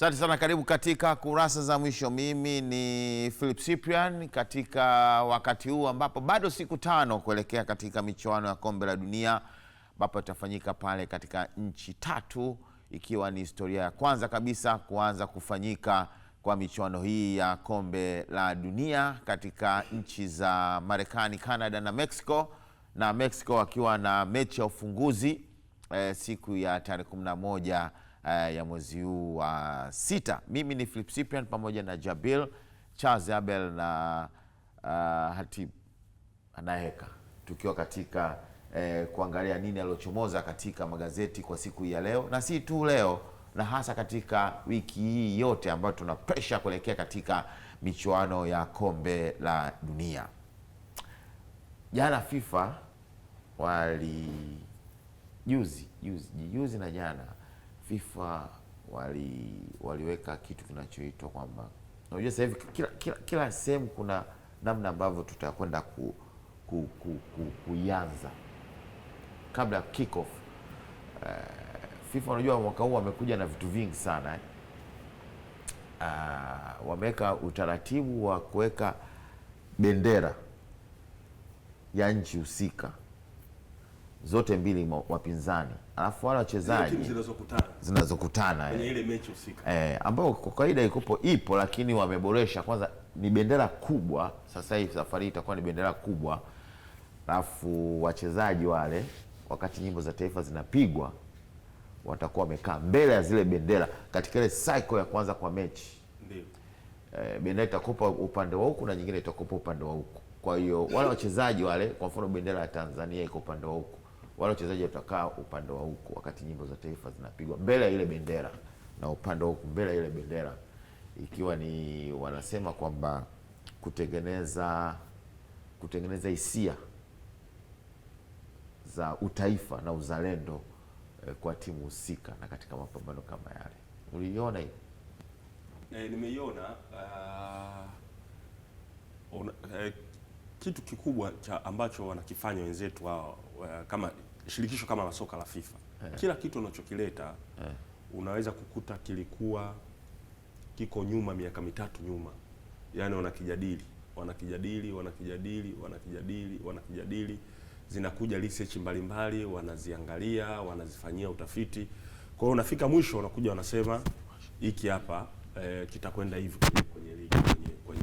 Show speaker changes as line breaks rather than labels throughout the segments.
Asante sana, karibu katika kurasa za mwisho. Mimi ni Philip Cyprian katika wakati huu ambapo bado siku 5 kuelekea katika michuano ya kombe la dunia ambapo itafanyika pale katika nchi 3, ikiwa ni historia ya kwanza kabisa kuanza kufanyika kwa michuano hii ya kombe la dunia katika nchi za Marekani, Canada na Mexico, na Mexico akiwa na mechi ya ufunguzi siku ya tarehe 11 ya mwezi huu wa 6. Mimi ni Philip Cyprian pamoja na Jabil Charles Abel na Hatib Anaheka, tukiwa katika kuangalia nini aliochomoza katika magazeti kwa siku ya leo, na si tu leo, na hasa katika wiki hii yote ambayo tuna pressure kuelekea katika michuano ya kombe la dunia. Jana FIFA juzi na jana FIFA waliweka kitu kinachoitwa kwamba unajua sasa hivi kila sehemu kuna namna ambavyo tutakwenda kuianza kabla ya kick off. FIFA unajua mwaka huu wamekuja na vitu vingi sana. Wameweka utaratibu wa kuweka bendera ya nchi husika zote mbili wapinzani, alafu wale wachezaji zinazokutana
kwenye ile mechi husika,
ambao kwa kawaida ipo, lakini wameboresha. Kwanza ni bendera kubwa, sasa hivi safari itakuwa ni bendera kubwa, alafu wachezaji wale wakati nyimbo za taifa zinapigwa watakuwa wamekaa mbele ya zile bendera katika ile cycle ya kwanza kwa mechi.
Ndio
bendera itakopa upande wa huku na nyingine itakopa upande wa huku. Kwa hiyo wale wachezaji wale, kwa mfano bendera ya Tanzania iko upande wa huku, wale wachezaji watakaa upande wa huku wakati nyimbo za taifa zinapigwa mbele ya ile bendera, na upande wa huku mbele ya ile bendera, ikiwa ni wanasema kwamba kutengeneza hisia za utaifa na uzalendo kwa timu husika na katika mapambano kama yale. Uliona hiyo?
Nimeiona. Kitu kikubwa ambacho wanakifanya wenzetu wao kama shirikisho kama la soka la FIFA, kila kitu unachokileta unaweza kukuta kilikuwa kiko nyuma miaka 3 nyuma. Yaani wanakijadili, zinakuja research mbalimbali, wanaziangalia, wanazifanyia utafiti. Kwa hiyo unafika mwisho unakuja wanasema hiki hapa kitakwenda hivi kwenye ligi, kwenye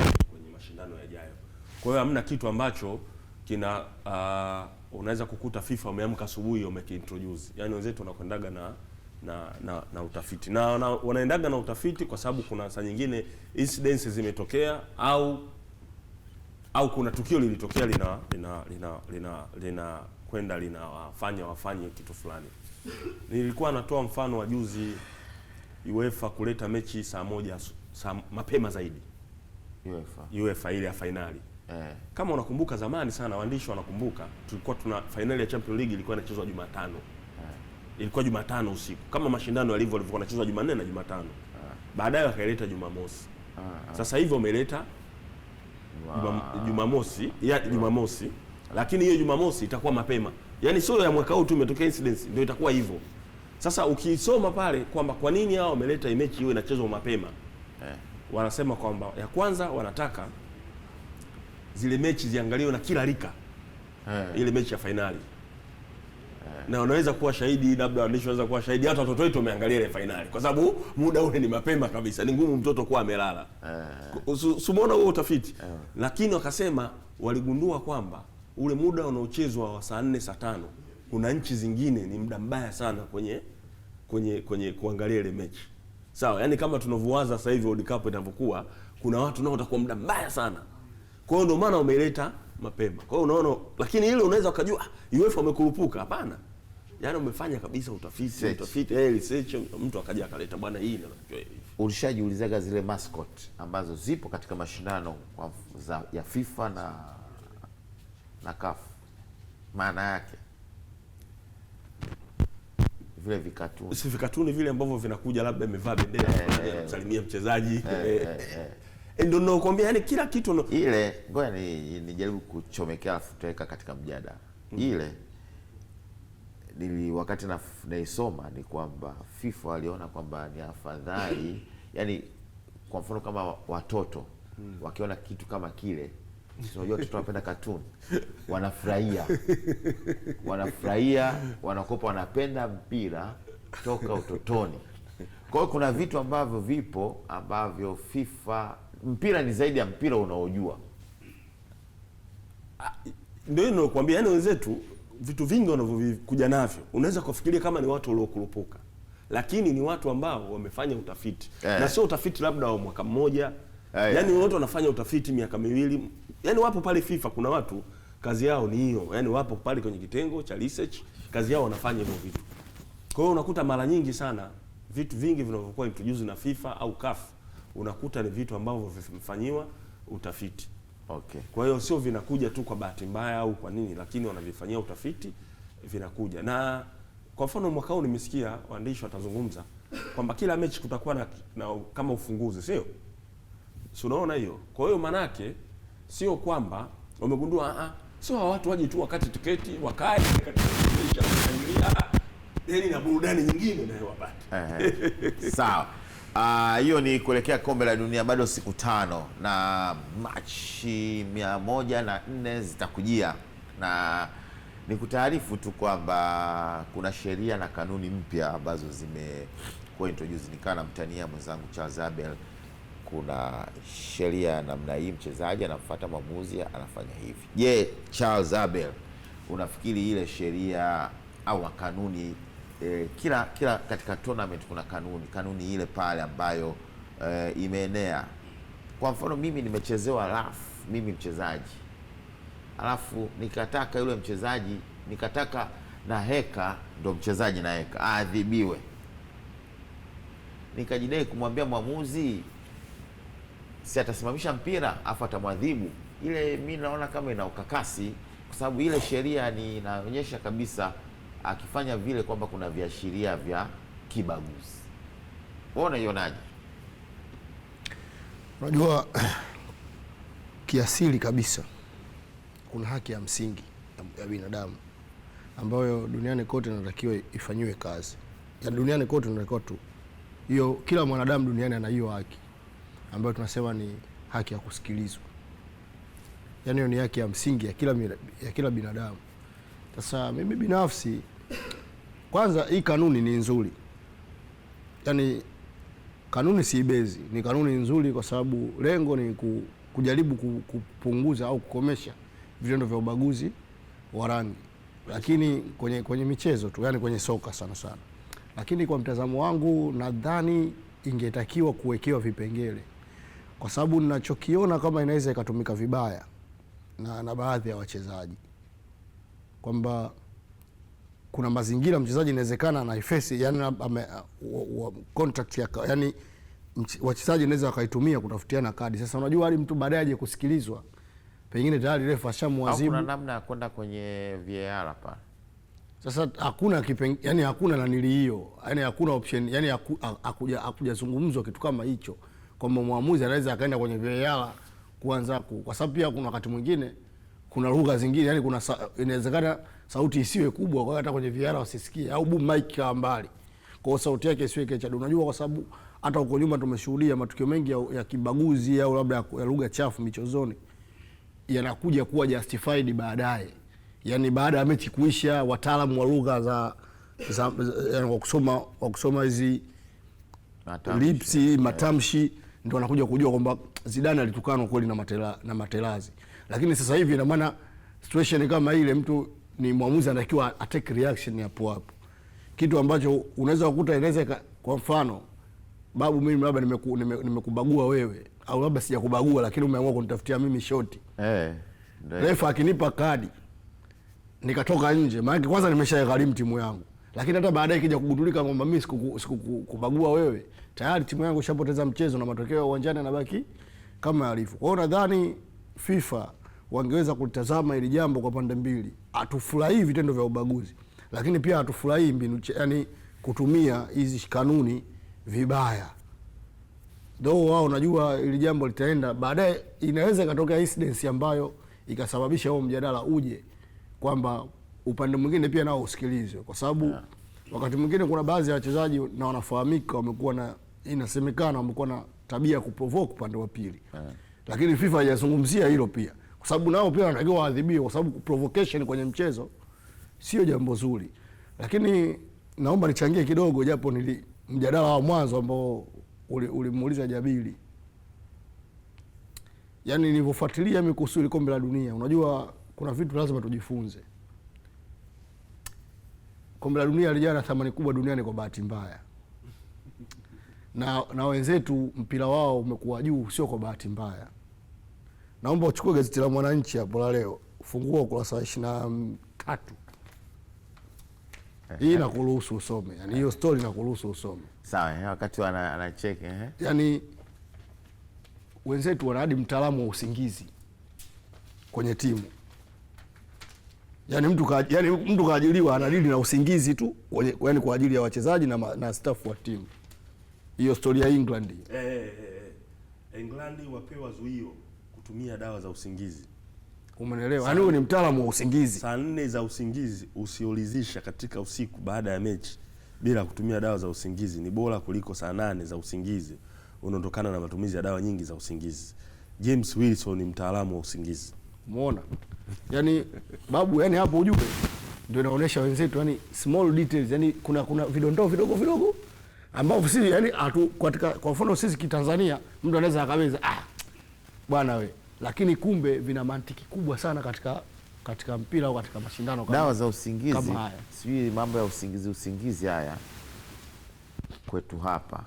mashindano yajayo. Kwa hiyo hamna kitu ambacho kina unaweza kukuta FIFA wameamka asubuhi wamekiintroduce. Yaani wenzetu wanakwendaga na utafiti. Na wanaendaga na utafiti kwa sababu kuna saa nyingine incidents zimetokea au kuna tukio lilitokea linawafanya wafanye kitu fulani. Nilikuwa natoa mfano wa juzi UEFA kuleta mechi saa mapema zaidi. UEFA ile ya finali. Kama unakumbuka zamani sana, waandishi wanakumbuka, tulikuwa tuna finali ya Champions League ilikuwa inachezwa Jumatano. Ilikuwa Jumatano usiku. Kama mashindano yalivyokuwa yanachezwa Jumanne na Jumatano. Baadaye wakaileta Jumamosi. Sasa hivi wameleta Jumamosi, lakini hiyo Jumamosi itakuwa mapema. Yaani sio ya mwaka huu tu imetokea incidents ndio itakuwa hivyo. Sasa ukisoma pale kwamba kwa nini hao wameleta mechi hiyo inachezwa mapema. Wanasema kwamba ya kwanza wanataka zile mechi ziangaliwe na kila rika. Ile mechi ya finali. Na unaweza kuwa shahidi, labda waandishi wanaweza kuwa shahidi, hata watoto wetu wameangalia ile finali kwa sababu muda ule ni mapema kabisa. Ni ngumu mtoto kuwa amelala. Umeona huo utafiti. Lakini wakasema waligundua kwamba ule muda unaochezwa wa saa 4 saa 5 kuna nchi zingine ni muda mbaya sana kwenye kuangalia ile mechi. Sawa, yani kama tunavyowaza sasa hivi World Cup inavyokuwa, kuna watu nao watakuwa muda mbaya sana. Kwa hiyo ndio maana umeleta mapema. Kwa hiyo unaona, lakini ile unaweza ukajua UEFA wamekurupuka. Hapana. Yaani umefanya kabisa utafiti, research, mtu akaja akaleta bwana hii ndio hivi.
Ulishajiulizaga zile mascot ambazo zipo katika mashindano ya FIFA na CAF, maana yake vile vikatuni?
Si vikatuni vile ambavyo vinakuja labda imevaa bendera kusalimia mchezaji. Ndio nakwambia, yani kila kitu
ile. Ngoja nijaribu kuchomekea afu tutaweka katika mjadala. Ile wakati naisoma ni kwamba FIFA waliona kwamba ni afadhali yani kwa mfano kama watoto wakiona kitu kama kile, unajua watoto wanapenda cartoon, wanafurahia, wanakopa, wanapenda mpira toka utotoni. Kwa hiyo kuna vitu ambavyo vipo ambavyo FIFA, mpira ni zaidi ya mpira unaojua.
Ndio ninakwambia, yani wenzetu vitu vingi wanavyokuja navyo unaweza kufikiria kama ni watu waliokurupuka, lakini ni watu ambao wamefanya utafiti na sio utafiti labda wa mwaka mmoja. Yani watu wanafanya utafiti miaka miwili. Yani wapo pale FIFA, kuna watu kazi yao ni hiyo, yani wapo pale kwenye kitengo cha research, kazi yao wanafanya hivyo vitu. Kwa hiyo unakuta mara nyingi sana vitu vingi vinavyokuwa introduce na FIFA au CAF unakuta ni vitu ambavyo vimefanyiwa utafiti.
Okay.
Kwa hiyo sio vinakuja tu kwa bahati mbaya au kwa nini, lakini wanavifanyia utafiti, vinakuja. Na kwa mfano mwaka huu nimesikia waandishi watazungumza kwamba kila mechi kutakuwa na kama ufunguzi, sio? Si unaona hiyo? Kwa hiyo manake sio kwamba wamegundua sio watu waje tu wakati tiketi wakae katika mechi kushangilia, yani na burudani nyingine nayo wapate.
Sawa. Hiyo ni kuelekea kombe la dunia, bado siku 5 na Machi 104 zitakujia, na nikutaarifu tu kwamba kuna sheria na kanuni mpya ambazo zimekuwa introduce. Nikaa na mtania mwenzangu Charles Abel, kuna sheria ya namna hii, mchezaji anafuata maamuzi anafanya hivi. Je, Charles Abel, unafikiri ile sheria au kanuni kila katika tournament kuna kanuni ile pale ambayo imeenea? Kwa mfano mimi nimechezewa mimi mchezaji, alafu nikataka yule mchezaji, nikataka na heka, ndo mchezaji na heka aadhibiwe, nikajidai kumwambia mwamuzi, si atasimamisha mpira afu atamwadhibu. Ile mimi naona kama ina ukakasi, kwa sababu ile sheria ni inaonyesha kabisa akifanya vile kwamba kuna viashiria vya kibaguzi. Wewe unaionaje?
Unajua kiasili kabisa kuna haki ya msingi ya binadamu ambayo duniani kote inatakiwa ifanyiwe kazi. Ya duniani kote inatakiwa tu hiyo, kila mwanadamu duniani ana hiyo haki ambayo tunasema ni haki ya kusikilizwa. Yaani hiyo ni haki ya msingi ya kila binadamu. Sasa mimi binafsi, kwanza hii kanuni ni nzuri. Yaani kanuni si ibezi, ni kanuni nzuri kwa sababu lengo ni kujaribu kupunguza au kukomesha vitendo vya ubaguzi wa rangi. Lakini kwenye michezo tu, yani kwenye soka sana sana. Lakini kwa mtazamo wangu nadhani ingetakiwa kuwekewa vipengele, kwa sababu ninachokiona kama inaweza ikatumika vibaya na baadhi ya wachezaji, kwamba kuna mazingira mchezaji inawezekana na ifesi, yani contract ya, yani wachezaji inaweza wakaitumia kutafutiana kadi. Sasa unajua hadi mtu baadaye aje kusikilizwa, pengine tayari refa ashamwadhibu.
Kuna namna ya kwenda kwenye VAR hapa.
Sasa hakuna yani hakuna nanili hiyo, yani hakuna option, yani hakujazungumzwa kitu kama hicho kwamba muamuzi anaweza akaenda kwenye VAR kuanza kwa sababu pia kuna wakati mwingine kuna lugha zingine, yani kuna inawezekana sauti isiwe kubwa kwa hata kwenye VAR wasisikie, au boom mic kwa mbali, kwa sauti yake isiwe kecha. Unajua, kwa sababu hata huko nyuma tumeshuhudia matukio mengi ya kibaguzi au labda ya lugha chafu michezoni yanakuja kuwa justified baadaye, yani baada ya mechi kuisha, wataalamu wa lugha za wa kusoma hizi lipsi matamshi ndio wanakuja kujua kwamba Zidane alitukana kweli na Materazzi. Lakini sasa hivi ina maana situation kama ile, mtu ni mwamuzi anatakiwa atake reaction hapo hapo, kitu ambacho unaweza kukuta inaweza, kwa mfano babu, mimi labda nimekubagua wewe, au labda sijakubagua lakini umeamua kunitafutia mimi shoti, refa akinipa kadi nikatoka nje, maana kwanza nimeshagharimu timu yangu, lakini hata baadaye kija kugundulika kwamba mimi sikubagua wewe, tayari timu yangu ishapoteza mchezo na matokeo uwanjani yanabaki kama yalivyo. Kwa hiyo nadhani FIFA wangeweza kutazama ili jambo kwa pande mbili. Hatufurahii vitendo vya ubaguzi, lakini pia hatufurahii mbinu, yani kutumia hizi kanuni vibaya. Ndio wao unajua ili jambo litaenda baadaye, inaweza ikatokea incident ambayo ikasababisha huo mjadala uje kwamba upande mwingine pia nao usikilizwe, kwa sababu wakati mwingine kuna baadhi ya wachezaji na wanafahamika wamekuwa na inasemekana wamekuwa na tabia ya kuprovoke upande wa pili. Lakini FIFA haijazungumzia hilo pia, kwa sababu nao pia wanatakiwa waadhibiwe, kwa sababu provocation kwenye mchezo sio jambo zuri. Lakini naomba nichangie kidogo, japo mjadala wa mwanzo ambao ulimuuliza Jabiri. Yaani nilivyofuatilia mimi kuhusu ile kombe la dunia, unajua kuna vitu lazima tujifunze. Kombe la dunia lijana na thamani kubwa duniani kwa bahati mbaya. Na wenzetu mpira wao umekuwa juu sio kwa bahati mbaya. Naomba uchukue gazeti la Mwananchi hapo la leo, fungua ukurasa wa 23. Hii inakuruhusu usome. Yaani hiyo story inakuruhusu usome.
Sawa, wakati anacheki
Yaani wenzetu wana hadi mtaalamu wa usingizi kwenye timu. Yaani mtu kaajiliwa anadili na usingizi tu, yaani kwa ajili ya wachezaji na staff wa timu. Hiyo story ya England.
England wapewa zuio kutumia dawa za usingizi.
Umeelewa? Yaani huyu ni mtaalamu wa usingizi.
Saa 4 za usingizi usiolizisha katika usiku baada ya mechi bila kutumia dawa za usingizi ni bora kuliko saa 8 za usingizi unaondokana na matumizi ya dawa nyingi za usingizi. James Wilson ni mtaalamu wa usingizi.
Umeona? Yaani babu, yaani hapo ujumbe ndio inaonyesha wenzetu, yaani small details, yaani kuna vidondoo vidogo ambavyo sisi yaani kwa mfano sisi Kitanzania mtu anaweza akaweza bwana we, lakini kumbe vina mantiki kubwa sana katika mpira au katika mashindano kama
dawa za usingizi
kama haya.
Sijui mambo ya usingizi haya kwetu hapa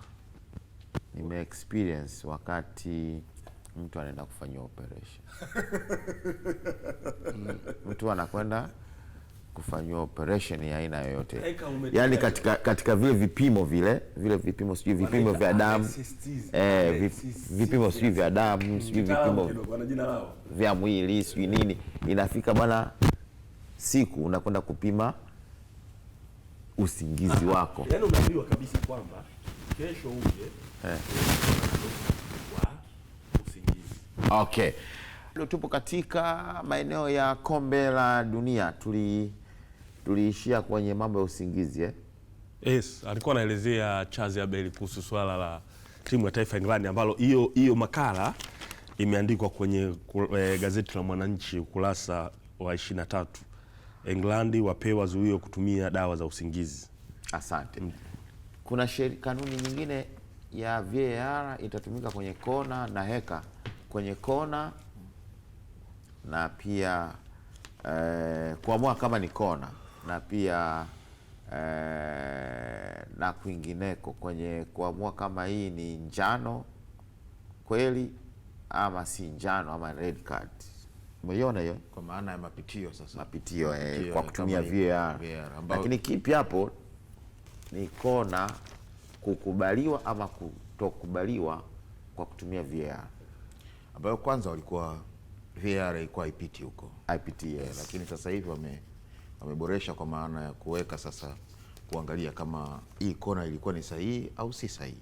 nime experience wakati mtu anaenda kufanywa operation. Mtu anakwenda kufanywa operation ya aina yoyote. Yaani katika vile vipimo sijui vipimo vya damu, vipimo sijui vya damu, sijui vipimo vya mwili, sijui nini, inafika bwana siku unakwenda kupima usingizi wako.
Yaani unaambiwa kabisa kwamba kesho uje
Okay. Tupo katika maeneo ya kombe la dunia. Tuliishia kwenye mambo ya usingizi
Yes, alikuwa anaelezea Charles Abel kuhusu swala la timu ya taifa England ambalo hiyo makala imeandikwa kwenye gazeti la Mwananchi ukurasa wa 23. England wapewa zuio kutumia dawa za usingizi.
Asante. Kuna kanuni nyingine ya VAR itatumika kwenye kona na heka. Kwenye kona na pia kuamua kama ni kona na pia na kwingineko kwenye kuamua kama hii ni njano kweli ama si njano ama red card. Umeiona hiyo
kwa maana ya mapitio sasa.
Mapitio kwa kutumia VAR. Lakini kipi hapo ni kona kukubaliwa ama kutokubaliwa kwa kutumia VAR.
Ambayo kwanza walikuwa VAR ilikuwa haipiti huko.
Haipiti, yes.
Lakini sasa hivi wameboresha kwa maana ya kuweka sasa kuangalia kama hii kona ilikuwa ni sahihi au si sahihi.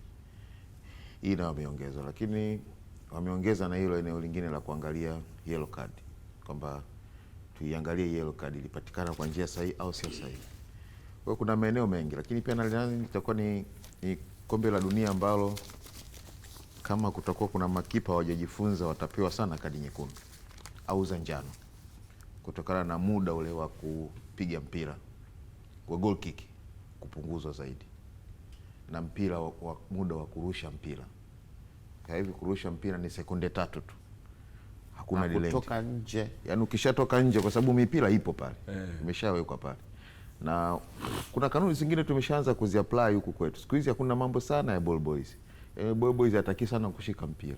Hii na wameongeza, lakini wameongeza na hilo eneo lingine la kuangalia yellow card. Kwamba tuiangalie yellow card ilipatikana kwa njia sahihi au sio sahihi. Kwa kuna maeneo mengi, lakini pia nadhani itakuwa ni kombe la dunia ambalo kama kutakuwa kuna makipa hawajajifunza watapewa sana kadi nyekundu au za njano kutokana na muda ule wa kupiga mpira kwa goal kick kupunguzwa zaidi na mpira wa muda wa kurusha mpira. Kwa hivyo kurusha mpira ni sekunde 3 tu, hakuna delay
kutoka nje.
Yaani ukishatoka nje, kwa sababu mipira ipo pale imeshawekwa pale, na kuna kanuni zingine tumeshaanza kuziapply huku kwetu. Siku hizi hakuna mambo sana ya ball boys. Ball boys hataki sana kushika mpira.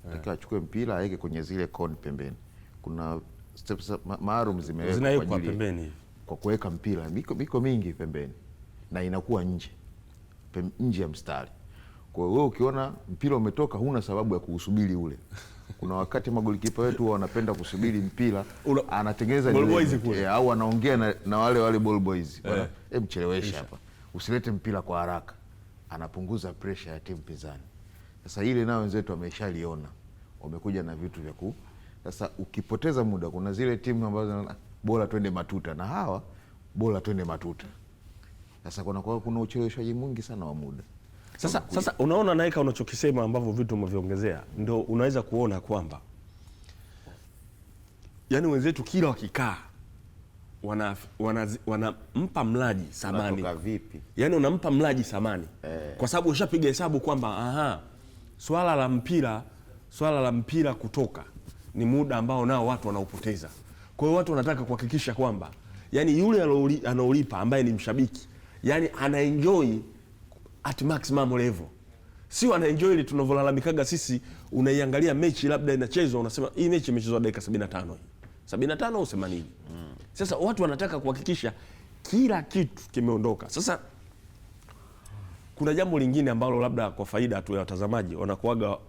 Nataka achukue mpira aweke kwenye zile cone pembeni. Kuna steps maalum zimewekwa kwa
pembeni
kwa kuweka mpira. Miko mingi pembeni na inakuwa nje ya mstari. Kwa hiyo wewe ukiona mpira umetoka huna sababu ya kuusubiri ule. Kuna wakati magolikipa wetu wanapenda kusubiri mpira, anatengeneza au anaongea na wale ball boys. Bwana, mcheleweshe hapa. Usilete mpira kwa haraka. Anapunguza pressure ya timu pinzani. Sasa ile nao wenzetu wameshaliona. Wamekuja na vitu vya sasa ukipoteza muda, kuna zile timu ambazo bora twende matuta na hawa bora twende matuta. Sasa kuna ucheleweshaji mwingi sana wa muda.
Sasa unaona Naika, unachokisema ambavyo vitu umeviongezea ndio unaweza kuona kwamba yani wenzetu kila wakikaa wanampa mlaji samani.
Vipi?
Yani unampa mlaji samani kwa sababu ushapiga hesabu kwamba swala la mpira kutoka ni muda ambao nao watu wanaupoteza. Kwa hiyo watu wanataka kuhakikisha kwamba yani yule anaolipa ambaye ni mshabiki yani anaenjoy at maximum level, sio anaenjoy ile tunavyolalamikaga sisi. Unaiangalia mechi labda inachezwa, unasema hii mechi imechezwa dakika 75 au 80. Sasa watu wanataka kuhakikisha kila kitu kimeondoka. Sasa kuna jambo lingine ambalo labda kwa faida tu ya watazamaji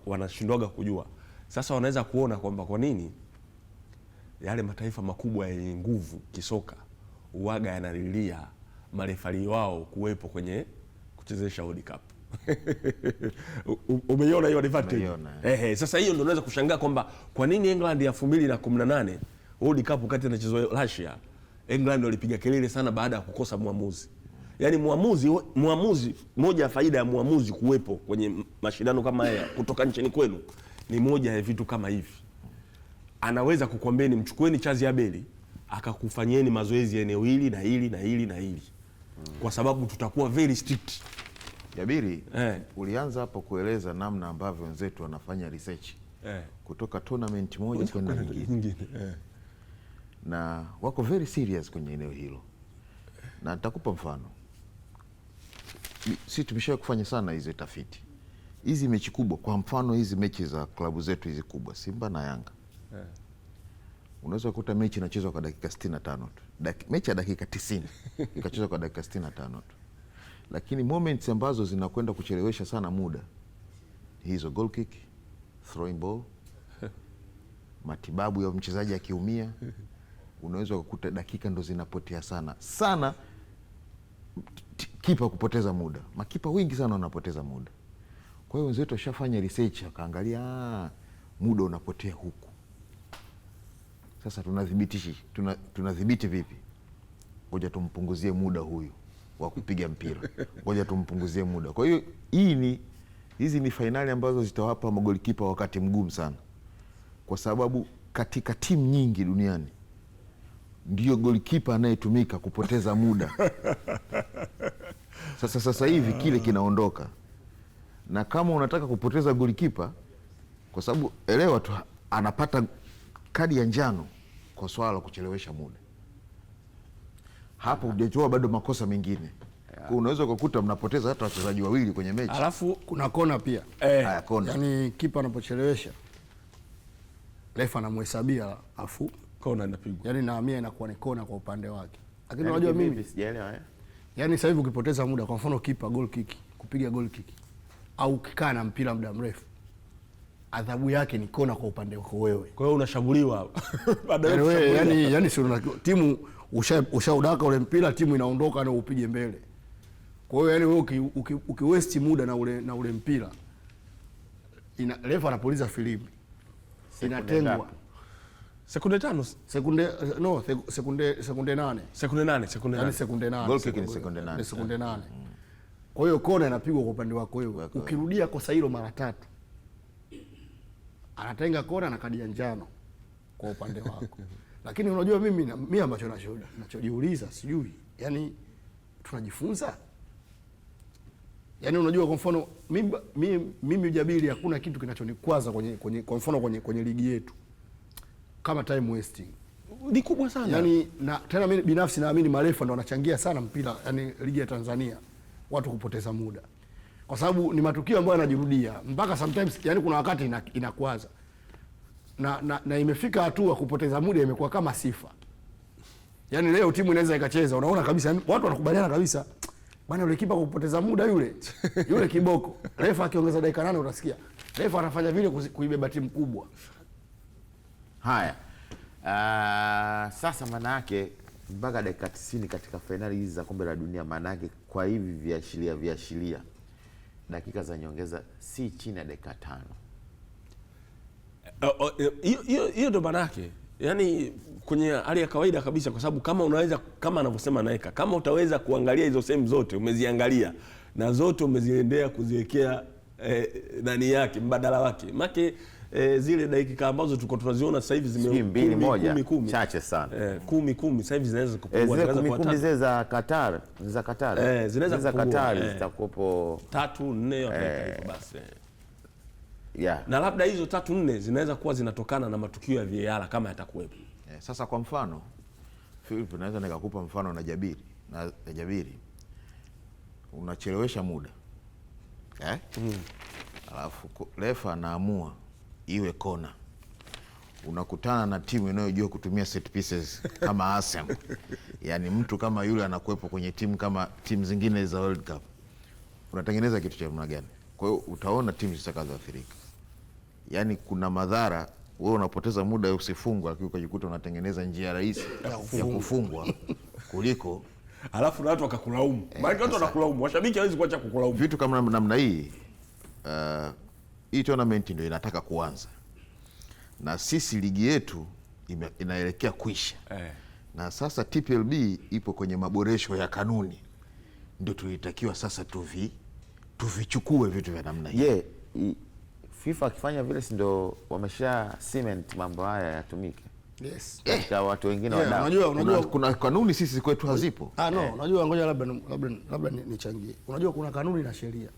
wanashindwaga kujua. Sasa wanaweza kuona kwamba kwa nini yale mataifa makubwa yenye nguvu kisoka uwaga yanalilia marefali wao kuwepo kwenye kuchezesha World Cup. Umeiona hiyo advantage? Sasa hiyo ndio unaweza kushangaa kwamba kwa nini England ya 2018 World Cup wakati inachezwa Russia, England walipiga kelele sana baada ya kukosa muamuzi. Yaani muamuzi moja ya faida ya muamuzi kuwepo kwenye mashindano kama haya kutoka nchini kwenu ni moja ya vitu kama hivi. Anaweza kukwambieni mchukueni Chazi Abeli akakufanyieni mazoezi ya eneo hili na hili na hili na hili. Kwa sababu tutakuwa very strict.
Jabiri, ulianza hapo kueleza namna ambavyo wenzetu wanafanya research kutoka tournament moja kwenda nyingine. Na wako very serious kwenye eneo hilo. Na nitakupa mfano. Sisi tumeshawahi kufanya sana hizo tafiti. Hizi mechi kubwa, kwa mfano hizi mechi za klabu zetu hizi kubwa, Simba na Yanga. Unaweza kukuta mechi inachezwa kwa dakika 65 tu. Mechi ya dakika 90 ikachezwa kwa dakika 65 tu. Lakini moments ambazo zinakwenda kuchelewesha sana muda, hizo goal kick, throwing ball, matibabu ya mchezaji akiumia, unaweza kukuta dakika ndo zinapotea sana kipa kupoteza muda. Makipa wengi sana wanapoteza muda. Kwa hiyo wenzetu washafanya research, wakaangalia muda unapotea huku. Sasa tunadhibiti vipi? Ngoja tumpunguzie muda huyu wa kupiga mpira. Ngoja tumpunguzie muda. Kwa hiyo hizi ni fainali ambazo zitawapa magolikipa wakati mgumu sana. Kwa sababu katika timu nyingi duniani ndio golikipa anayetumika kupoteza muda. Sasa hivi kile kinaondoka. Na kama unataka kupoteza golikipa, kwa sababu elewa tu anapata kadi ya njano kwa swala la kuchelewesha muda. Hapo hujatoa bado makosa mengine. Kwa unaweza kukuta mnapoteza hata wachezaji wawili kwenye mechi.
Alafu kuna kona pia.
Kona.
Yaani kipa anapochelewesha, refa anamhesabia afu
kona inapigwa.
Yaani naamia inakuwa ni kona kwa upande wake. Lakini unajua mimi
sijaelewa.
Yaani sasa hivi ukipoteza muda, kwa mfano kipa goal kick, kupiga goal kick au ukikaa na mpira muda mrefu, adhabu yake ni kona kwa upande wako wewe.
Kwa hiyo unashambuliwa baada ya kushambuliwa.
Yani si timu ushaudaka ule mpira, timu inaondoka na upige mbele. Kwa hiyo yani wewe ukiwaste muda na ule mpira, refa anapuliza filimbi. Inatengwa
sekunde 5.
Sekunde 8. Yani sekunde 8.
Goal kick ni sekunde 8.
Sekunde 8. Kwa hiyo kona inapigwa kwa upande wako wewe. Ukirudia kosa hilo mara 3, anatenga kona na kadi ya njano kwa upande wako. Lakini unajua mimi ambacho nachojiuliza sijui. Yaani tunajifunza? Yaani unajua kwa mfano mimi Jabiri, hakuna kitu kinachonikwaza kwa mfano kwenye ligi yetu kama time wasting.
Ni kubwa sana.
Yaani tena mimi binafsi naamini marefa ndo wanachangia sana mpira, yani ligi ya Tanzania, watu kupoteza muda. Kwa sababu ni matukio ambayo yanajirudia mpaka sometimes, yani kuna wakati inakwaza. Na imefika hatua kupoteza muda imekuwa kama sifa. Yaani leo timu inaweza ikacheza, unaona kabisa watu wanakubaliana kabisa, bwana yule kipa kupoteza muda yule kiboko. Refa akiongeza dakika 8 utasikia refa anafanya vile kuibeba timu kubwa.
Haya. Sasa maana yake mpaka dakika 90 katika fainali hizi za kombe la dunia, maana yake kwa hivi viashiria dakika za nyongeza si chini ya dakika 5.
Hiyo ndo maana yake. Yaani kwenye hali ya kawaida kabisa, kwa sababu kama unaweza, kama anavyosema Naika, kama utaweza kuangalia hizo sehemu zote umeziangalia, na zote umeziendea kuziwekea nani yake mbadala wake make zile dakika ambazo tulikuwa tunaziona sasa hivi zime
2-1 chache sana
10 sasa hivi zinaweza kupungua,
zinaweza kuwa 10 zile za Qatar zinaweza Qatar zitakuwepo
3-4 basi
yeah.
Na labda hizo 3-4 zinaweza kuwa zinatokana na matukio ya VAR kama yatakuwepo.
Sasa kwa mfano Philip, naweza nikakupa mfano na Jabiri unachelewesha muda alafu refa anaamua iwe kona, unakutana na timu inayojua kutumia set pieces kama Arsenal yani mtu kama yule anakuwepo kwenye timu kama timu zingine za World Cup, unatengeneza kitu cha namna gani? Kwa hiyo utaona timu zitakazoathirika. Yani kuna madhara, wewe unapoteza muda usifungwa, lakini ukajikuta unatengeneza njia rahisi ya kufungwa kuliko
alafu na watu wakakulaumu. Maana watu wanakulaumu, washabiki hawezi kuacha kukulaumu.
Vitu kama namna hii hii tournament ndio inataka kuanza. Na sisi ligi yetu inaelekea kuisha. Na sasa TPLB ipo kwenye maboresho ya kanuni. Ndio tulitakiwa sasa tuvichukue vitu vya namna hii.
FIFA akifanya vile si ndio wamesha cement mambo haya yatumike.
Yes.
Kwa watu wengine wadau.
Unajua
kuna kanuni sisi kwetu hazipo.
Unajua ngoja labda nichangie. Unajua kuna kanuni na sheria.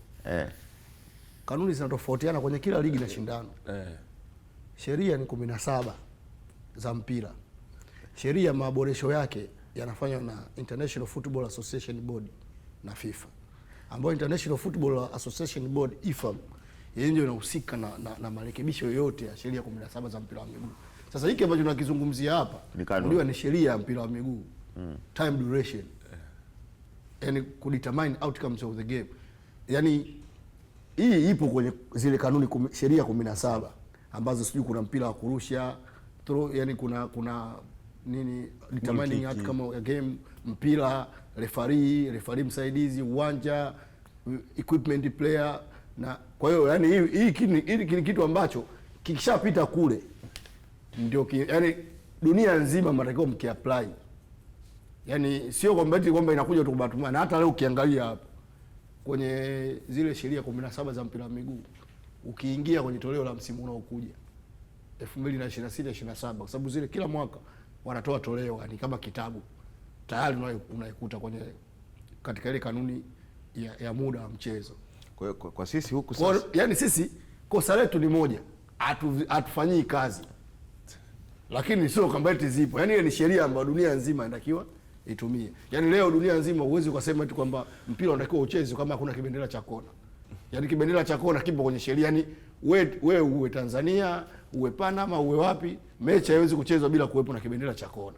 Kanuni zinatofautiana kwenye kila ligi na shindano. Sheria ni 17 za mpira. Sheria maboresho yake yanafanywa na International Football Association Board na FIFA. Ambayo International Football Association Board IFAB yeye ndio inahusika na marekebisho yote ya sheria 17 za mpira wa miguu. Sasa hiki ambacho tunakizungumzia hapa ndio ni sheria ya mpira wa miguu. Time duration. Yani kudetermine outcomes of the game. Yani hii ipo kwenye zile kanuni sheria 17 ambazo sijui kuna mpira wa kurusha throw, yani kuna nini determining outcome of the game, mpira, referee msaidizi, uwanja, equipment player, na kwa hiyo yani hii kitu ambacho kikishapita kule ndio yani dunia nzima mnatakiwa mkiapply. Yani sio kwamba inakuja tu kubatumana. Na hata leo ukiangalia hapa kwenye zile sheria 17 za mpira wa miguu, ukiingia kwenye toleo la msimu unaokuja 2026-27, kwa sababu zile kila mwaka wanatoa toleo yani kama kitabu tayari unaikuta kwenye katika ile kanuni ya muda wa mchezo.
Kwa sisi huku sasa
yani sisi kosa letu ni moja, hatufanyii kazi. Lakini sio kwamba eti zipo. Yani ile ni sheria ambayo dunia nzima inatakiwa itumie. Yani leo dunia nzima huwezi ukasema eti kwamba mpira unatakiwa uchezwe kama hakuna kibendera cha kona. Yani kibendera cha kona kipo kwenye sheria. Yani wewe uwe Tanzania, uwe Panama, uwe wapi, mechi haiwezi kuchezwa bila kuwepo na kibendera cha kona.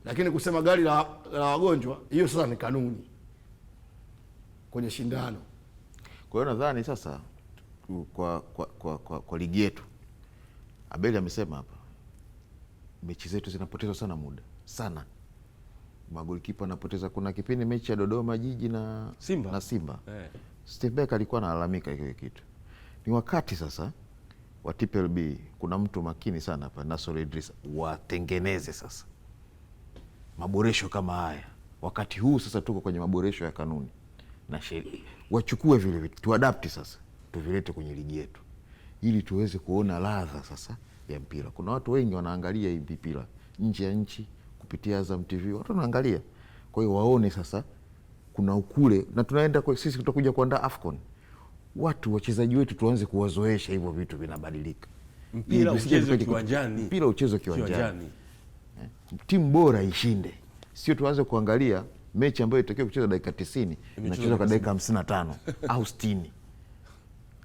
Lakini kusema gari la wagonjwa, hiyo sasa ni kanuni kwenye shindano.
Kwa hiyo nadhani sasa kwa ligi yetu, Abeli amesema hapa, mechi zetu zinapoteza sana muda sana. Magolikipa anapoteza. Kuna kipindi mechi ya Dodoma Jiji na Simba. Steve Beck alikuwa analalamika hiyo kitu. Ni wakati sasa wa TPLB, kuna mtu makini sana hapa, Nasor Idris, watengeneze sasa maboresho kama haya. Wakati huu sasa tuko kwenye maboresho ya kanuni na sheria. Wachukue vile vitu, tuadapti sasa, tuvilete kwenye ligi yetu ili tuweze kuona ladha sasa ya mpira. Kuna watu wengi wanaangalia hii mpira nje ya nchi kupitia Azam TV, watu wanaangalia. Kwa hiyo waone sasa kuna ukule, na tunaenda kwa sisi tutakuja kuandaa AFCON. Watu wachezaji wetu tuanze kuwazoesha hivyo vitu vinabadilika.
Mpira uchezwe kiwanjani.
Mpira uchezwe kiwanjani. Timu bora ishinde. Sio tuanze kuangalia mechi ambayo itakiwa kucheza dakika 90 inachezwa kwa dakika 55 au 60.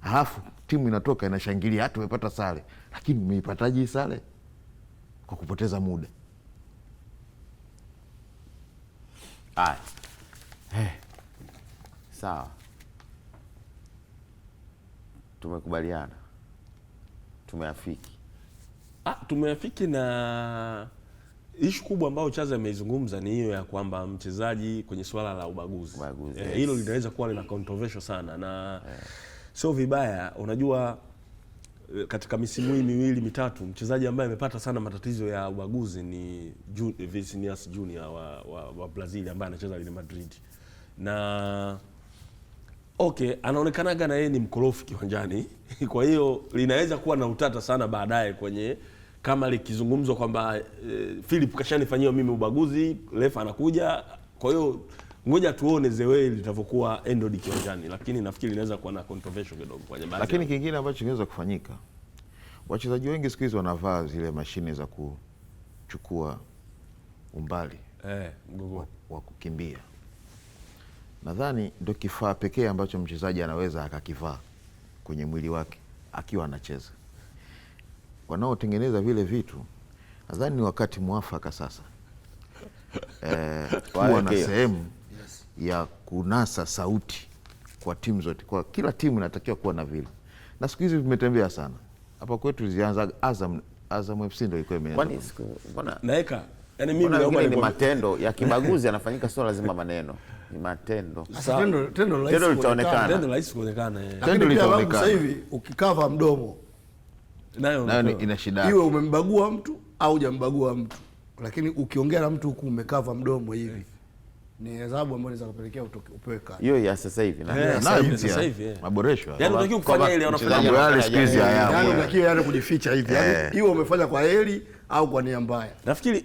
Halafu timu inatoka inashangilia hata umepata sare. Lakini umeipataje sare? Kwa kupoteza muda.
Sawa. Tumekubaliana.
Tumeafiki na ishu kubwa ambayo Chaza ameizungumza ni hiyo ya kwamba mchezaji kwenye swala la ubaguzi. Hilo linaweza kuwa lina controversial sana na sio vibaya. Unajua katika misimu hii miwili mitatu mchezaji ambaye amepata sana matatizo ya ubaguzi ni Vinicius Junior wa Brazil ambaye anacheza Real Madrid. Na Okay, anaonekanaga na yeye ni mkorofi kiwanjani. Kwa hiyo linaweza kuwa na utata sana baadaye kwenye kama likizungumzwa kwamba Philip kashanifanyia mimi ubaguzi, refa anakuja. Kwa hiyo ngoja tuone the way litavyokuwa ended kiwanjani, lakini nafikiri linaweza kuwa na controversial kidogo kwenye baadhi.
Lakini kingine ambacho kinaweza kufanyika, wachezaji wengi siku hizi wanavaa zile mashine za kuchukua umbali wa kukimbia. Nadhani ndio kifaa pekee ambacho mchezaji anaweza akakivaa kwenye mwili wake akiwa anacheza. Wanaotengeneza vile vitu nadhani ni wakati mwafaka sasa kuwa na sehemu ya kunasa sauti kwa timu zote. Kwa kila timu inatakiwa kuwa na vile, na siku hizi vimetembea sana. Hapa kwetu zilianza Azam FC ndio ilikuwa imeanza.
Kwani mbona
naeka yani mimi naomba
ni matendo ya kibaguzi yanafanyika, sio lazima maneno, ni matendo.
Tendo
litaonekana,
tendo rahisi kuonekana.
Tendo litaonekana. Sasa hivi ukikava mdomo
nayo
ina shida, iwe umembagua mtu au hujambagua mtu, lakini ukiongea na mtu huku umekava mdomo hivi ni adhabu ambayo inaweza kupelekea upewe kadi.
Hiyo ya sasa hivi
na sasa hivi
maboresho.
Yaani unatakiwa kufanya ile
wanafanya yale siku hizi haya.
Yaani unatakiwa yale kujificha hivi. Yaani hiyo umefanya kwa heri au kwa nia mbaya.
Nafikiri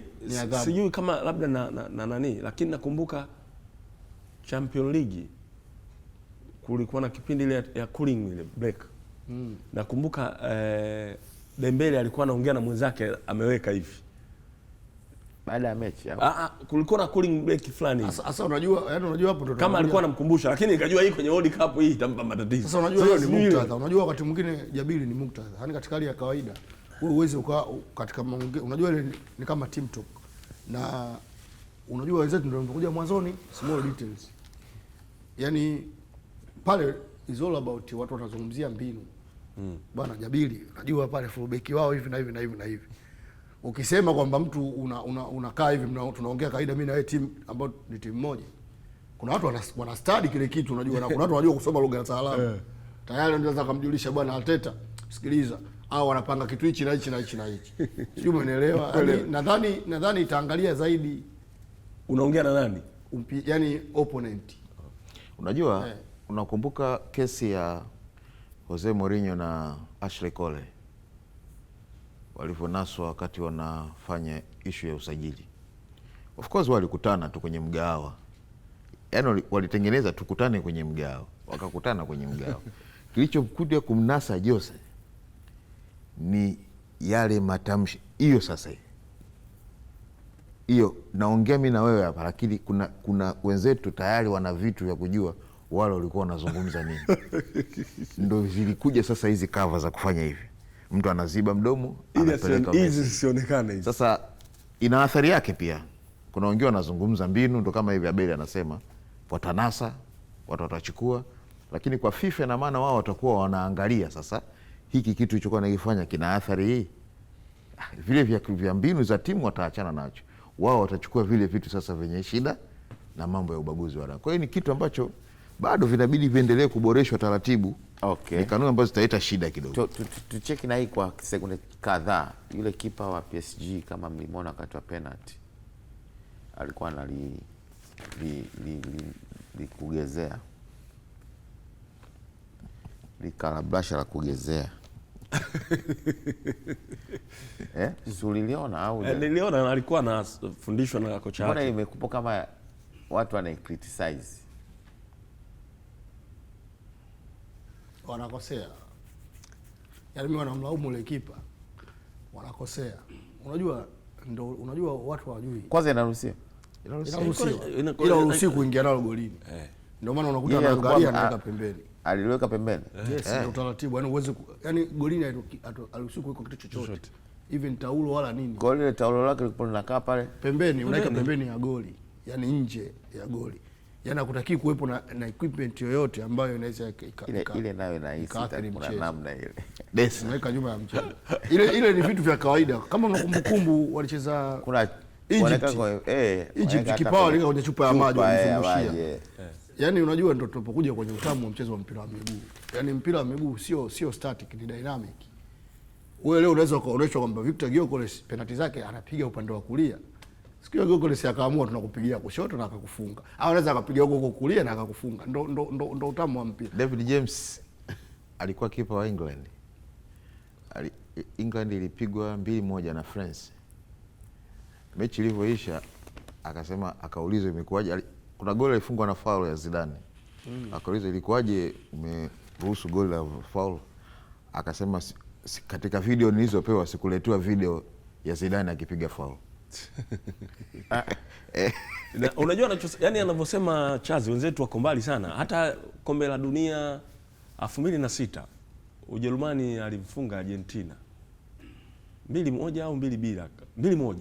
sijui kama labda na nani, lakini nakumbuka Champions League kulikuwa na kipindi ile ya cooling ile break. Nakumbuka Dembele alikuwa anaongea na mwenzake ameweka hivi
baada ya mechi.
Kulikuwa na cooling break fulani.
Sasa unajua, yani unajua hapo ndo
kama alikuwa anamkumbusha, lakini nikajua hii kwenye World Cup hii itampa matatizo.
Sasa unajua hiyo ni muktadha. Unajua wakati mwingine Jabili ni muktadha. Yaani katika hali ya kawaida wewe uweze ukaa katika unajua ile ni kama team talk. Na unajua wenzetu ndio wamekuja mwanzoni, small details. Yaani pale is all about watu wanazungumzia mbinu. Bwana Jabili, unajua pale fullback wao hivi na hivi na hivi na hivi. Ukisema kwamba mtu unakaa hivi tunaongea kawaida mimi na wewe timu ambayo ni timu moja. Kuna watu wana study kile kitu unajua, na kuna watu wanajua kusoma lugha ya taalamu. Tayari ndio anaweza kumjulisha bwana Arteta, sikiliza, au wanapanga kitu hichi na hichi na hichi na hichi. Sio, umeelewa? Nadhani itaangalia zaidi
unaongea na nani?
Yaani opponent.
Unajua, unakumbuka kesi ya Jose Mourinho na Ashley Cole walivyonaswa wakati wanafanya issue ya usajili. Of course walikutana tu kwenye mgahawa. Yaani walitengeneza tukutane kwenye mgahawa. Wakakutana kwenye mgahawa. Kilichokuja kumnasa Jose ni yale matamshi. Hiyo sasa hiyo naongea mimi na wewe hapa, lakini kuna wenzetu tayari wana vitu vya kujua wale walikuwa wanazungumza nini. Ndio zilikuja sasa hizi cover za kufanya hivi. Mtu anaziba mdomo, anapeleka
hizi zisionekane hizi.
Sasa ina athari yake pia. Kuna wengine wanazungumza mbinu, ndo kama hivi Abeli anasema watanasa, watu watachukua, lakini kwa FIFA na maana wao watakuwa wanaangalia sasa hiki kitu kilichokuwa nakifanya kina athari hii. Vile vya mbinu za timu wataachana nacho. Wao watachukua vile vitu sasa vyenye shida na mambo ya ubaguzi wa rangi. Kwa hiyo ni kitu ambacho bado vinabidi viendelee kuboreshwa taratibu.
Okay.
Ni kanuni ambazo zitaleta shida kidogo.
Tucheki na hii kwa sekunde kadhaa. Yule kipa wa PSG kama mlimona wakati wa penalty alikuwa kugezea. Likarabasha la kugezea. Uliliona au?
Niliona alikuwa anafundishwa na kocha wake.
Mbona imekupo kama watu wanaicriticize?
Wanakosea. Yaani mimi wanamlaumu yule kipa. Wanakosea. Unajua watu hawajui.
Kwanza inaruhusiwa.
Inaruhusiwa kuingia nalo golini. Ndio maana unakuta anaangalia anaweka pembeni.
Aliweka pembeni.
Yes, ndio utaratibu. Yaani uweze yaani golini aliruhusiwa kuweka kitu chochote. Even taulo wala nini.
Kwa ile taulo lake liko linakaa pale
pembeni, unaweka pembeni ya goli. Yaani nje ya goli. Yaani hakutaki kuwepo na equipment yoyote ambayo inaweza
ile nayo inahisi kuna namna ile.
Desi naweka nyuma ya mchezo. Ile ni vitu vya kawaida. Kama unakumbukumbu walicheza
kuna
Egypt kipao alika kwenye chupa ya maji wamefumushia. Yaani unajua ndio tunapokuja kwenye utamu wa mchezo wa mpira wa miguu. Yaani mpira wa miguu sio static, ni dynamic. Wewe leo unaweza kuonyesha kwamba Victor Gyökeres penalty zake anapiga upande wa kulia. Siku Gyökeres akaamua tunakupigia kushoto na akakufunga. Au anaweza akapiga huko kulia na akakufunga. Ndo utamu wa mpira.
David James alikuwa kipa wa England. England ilipigwa 2-1 na France. Mechi ilivyoisha akasema, akaulizwa imekuwaje, kuna goli ilifungwa na foul ya Zidane. Akaulizwa ilikuwaje umeruhusu goli la foul? Akasema katika video nilizopewa sikuletewa video ya Zidane akipiga foul.
Unajua yani anavyosema Chazi, wenzetu wako mbali sana. Hata kombe la dunia 2006 Ujerumani alimfunga Argentina 2-1 au 2-1.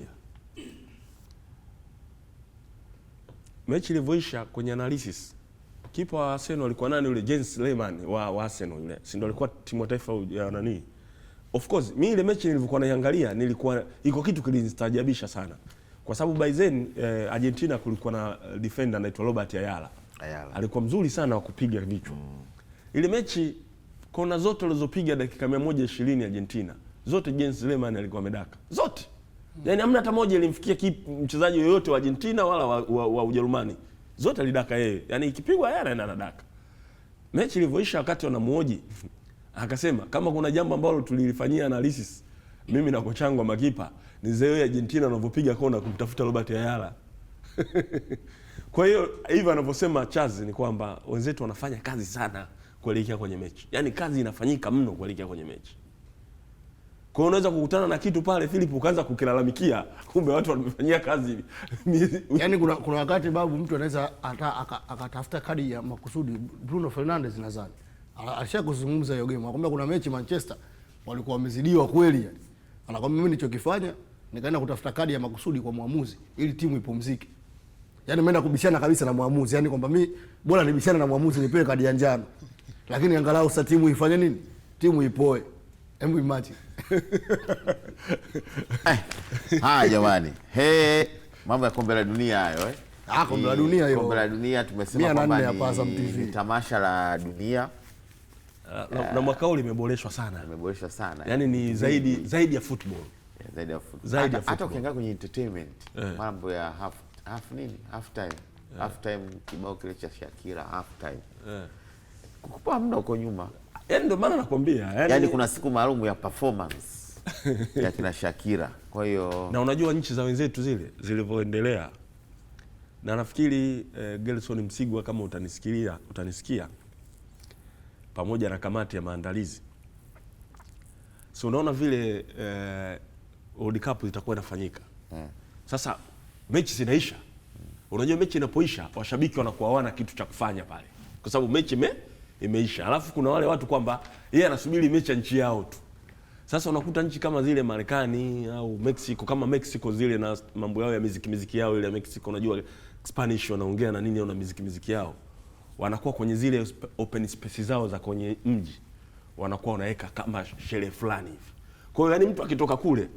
Mechi ilivyoisha kwenye analysis, kipa wa Arsenal alikuwa nani yule, Jens Lehmann wa Arsenal yule, si ndio alikuwa timu ya taifa ya nani. Of course mimi ile mechi nilivyokuwa naiangalia nilikuwa iko kitu kilinistaajabisha sana, kwa sababu by then Argentina kulikuwa na defender anaitwa Robert Ayala. Alikuwa mzuri sana wa kupiga vichwa. Ile mechi kona zote alizopiga dakika 120 Argentina, zote Jens Lehmann alikuwa amedaka. Zote. Yaani hamna hata moja ilimfikia mchezaji yoyote wa Argentina wala wa Ujerumani. Zote alidaka yeye. Yaani ikipigwa yeye anaenda anadaka. Mechi ilivyoisha wakati wanamuoji akasema kama kuna jambo ambalo tulilifanyia analysis mimi na kocha wangu makipa ni zao ya Argentina wanavyopiga kona kumtafuta Robert Ayala. Kwa hiyo hivi anavyosema Chazi ni kwamba wenzetu wanafanya kazi sana kuelekea kwenye mechi. Yaani kazi inafanyika mno kuelekea kwenye mechi. Kwa hiyo unaweza kukutana na kitu pale Philip ukaanza kukilalamikia, kumbe watu wamefanyia kazi.
Yaani kuna wakati babu mtu anaweza akatafuta kadi ya makusudi. Bruno Fernandes nadhani alishakuzungumza hiyo game. Anakuambia kuna mechi Manchester walikuwa wamezidiwa kweli yani. Anakuambia mimi nilichokifanya nikaenda kutafuta kadi ya makusudi kwa muamuzi ili timu ipumzike. Yaani mimi kubishana kabisa na muamuzi, yani kwamba mimi bora nibishane na muamuzi nipewe kadi ya njano. Lakini angalau sasa timu ifanye nini? Timu ipoe. Hebu imagine.
Haya jamani. Mambo ya kombe la dunia hayo
kombe la dunia hiyo.
Kombe la dunia tumesema kwamba ni tamasha la dunia.
Na mwaka huu limeboreshwa sana.
Limeboreshwa sana.
Yaani ni zaidi ya football.
Zaidi ya football. Hata ukiangalia kwenye entertainment, mambo ya half time kibao kile cha Shakira half time. Kukupa muda uko nyuma.
Yaani ndio maana nakwambia,
yaani kuna siku maalum ya performance ya kina Shakira. Kwa hiyo
na unajua nchi za wenzetu zile zilivyoendelea, na nafikiri Gelson Msigwa kama utanisikia pamoja na kamati ya maandalizi, so unaona vile World Cup itakuwa inafanyika. Sasa mechi zinaisha. Unajua mechi inapoisha washabiki wanakuwa hawana kitu cha kufanya pale, kwa sababu mechi imeisha. Alafu kuna wale watu kwamba yeye anasubiri mechi ya nchi yao tu. Sasa unakuta nchi kama zile Marekani au Mexico, kama Mexico zile na mambo yao ya muziki yao ile ya Mexico, unajua Spanish wanaongea na nini, na muziki yao. Wanakuwa kwenye zile open space zao za kwenye mji. Wanakuwa wanaweka kama sherehe fulani hivi. Kwa hiyo yani mtu akitoka kule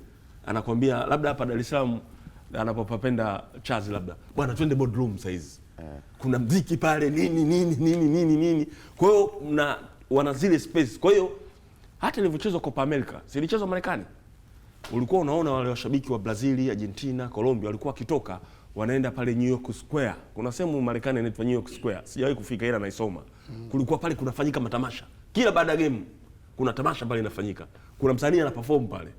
anakuambia labda hapa Dar es Salaam anapopapenda Chazi labda, bwana twende boardroom size. Kuna muziki pale nini. Kwa hiyo wana zile space. Kwa hiyo hata ilivyochezwa Copa America, zilichezwa Marekani, ulikuwa unaona wale washabiki wa Brazil, Argentina, Colombia walikuwa wakitoka wanaenda pale New York Square. Kuna sehemu Marekani inaitwa New York Square. Sijawahi kufika ila naisoma. Kulikuwa pale kunafanyika matamasha. Kila baada ya game kuna tamasha pale inafanyika. Kuna msanii ana perform pale.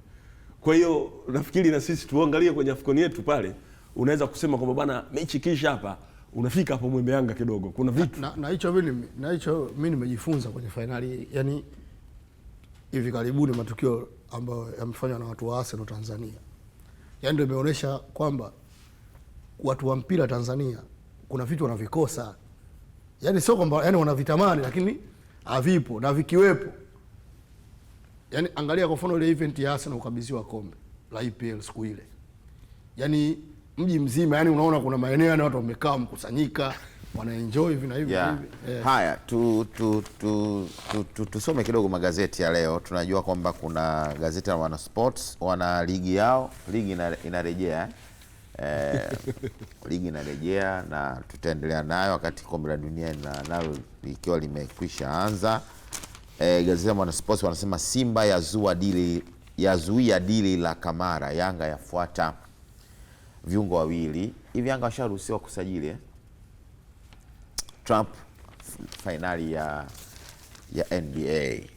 Kwa hiyo nafikiri na sisi tuangalie kwenye AFCON yetu pale, unaweza kusema kwamba bwana mechi kisha hapa unafika hapo Mwembe Yanga kidogo. Kuna vitu
na hicho mimi nimejifunza kwenye finali, yani hivi karibuni matukio ambayo yamefanywa na watu wa Arsenal Tanzania. Yaani ndio imeonyesha kwamba watu wa mpira Tanzania kuna vitu wanavikosa. Yaani sio kwamba yani wanavitamani lakini havipo, na vikiwepo. Yaani angalia kwa mfano ile event ya Arsenal ukabidhiwa kombe la EPL siku ile. Yaani mji mzima, yani unaona kuna maeneo yani watu wamekaa mkusanyika, wanaenjoy hivi na hivi.
Haya, tusome kidogo magazeti ya leo. Tunajua kwamba kuna gazeti la Wana Sports, wana ligi yao, ligi inarejea. Ligi inarejea na tutaendelea nayo wakati kombe la dunia nalo likiwa limekwisha anza. Gazeti la Wana Sports wanasema Simba yazuia dili la Kamara, Yanga yafuata. viungo wawili hivi. Yanga washaruhusiwa kusajili Trump fainali ya NBA.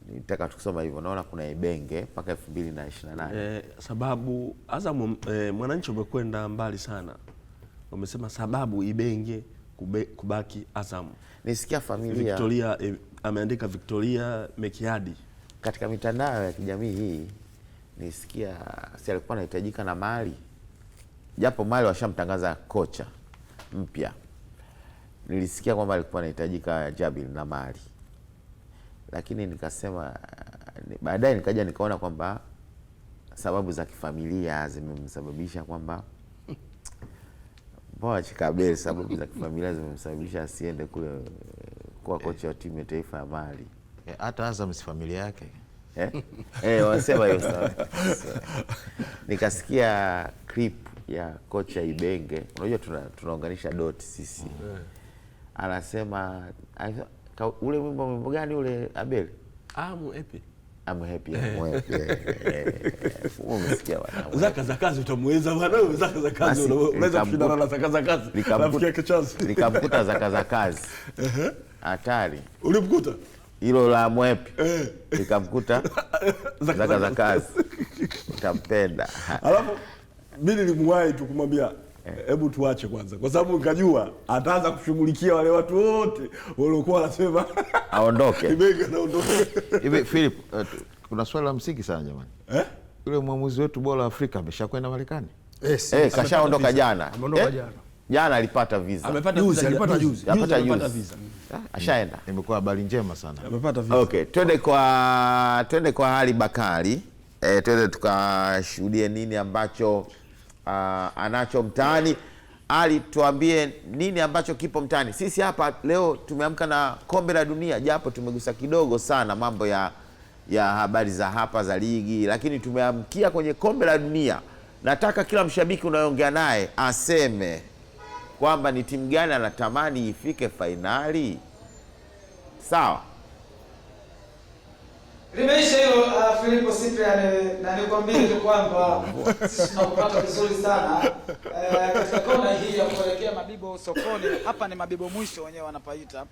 Nitaka tukisoma hivyo, naona kuna Ibenge mpaka 2028.
Sababu Azam, Mwananchi umekwenda mbali sana, wamesema sababu Ibenge kubaki Azam.
Nisikia familia
Victoria, ameandika Victoria Mekiadi
katika mitandao ya kijamii hii, nisikia si alikuwa anahitajika na Mali, japo Mali washamtangaza kocha mpya. Nilisikia kwamba alikuwa anahitajika Jabil na Mali, lakini nikasema baadaye nikaja nikaona kwamba sababu za kifamilia zimemsababisha kwamba Boa Chikabel, sababu za kifamilia zimemsababisha asiende kule kuwa kocha wa timu ya taifa ya Mali.
Hata Azam si familia yake.
Wanasema hiyo sawa. Nikasikia clip ya kocha Ibenge, unajua tunaunganisha doti sisi. Anasema ule wimbo gani ule Abel?
I'm happy.
I'm happy. Umesikia bwana.
Zaka za kazi utamweza bwana, zaka za kazi unaweza kushindana na zaka za kazi.
Nikamkuta zaka za kazi. Hatari.
Ulimkuta?
Hilo la mwepi. Nikamkuta zaka za kazi. Utampenda.
Alafu mimi nilimwahi tu kumwambia hebu tuache kwanza, kwa sababu nikajua ataanza kushughulikia wale watu wote waliokuwa wanasema
aondoke.
Ibenge anaondoka.
Hivi Philip, kuna swali la msingi sana jamani. Yule mwamuzi wetu bora Afrika ameshakwenda Marekani?
Kashaondoka jana.
Ameondoka jana.
Jana alipata visa.
Alipata juzi.
Alipata visa.
Ashaenda.
Imekuwa habari njema sana.
Amepata visa.
Okay, twende kwa Ali Bakari. Twende tukashuhudie nini ambacho anacho mtaani. Ali, tuambie nini ambacho kipo mtaani. Sisi hapa leo tumeamka na kombe la dunia, japo tumegusa kidogo sana mambo ya habari za hapa za ligi, lakini tumeamkia kwenye kombe la dunia. Nataka kila mshabiki unayoongea naye aseme kwamba ni timu gani anatamani ifike fainali. Sawa?
Limeisha hilo Filipo Cyprian, na nikwambie tu kwamba sisi tunakupata vizuri sana katika kona hii ya kuelekea Mabibo sokoni. Hapa ni Mabibo mwisho wenyewe wanapaita,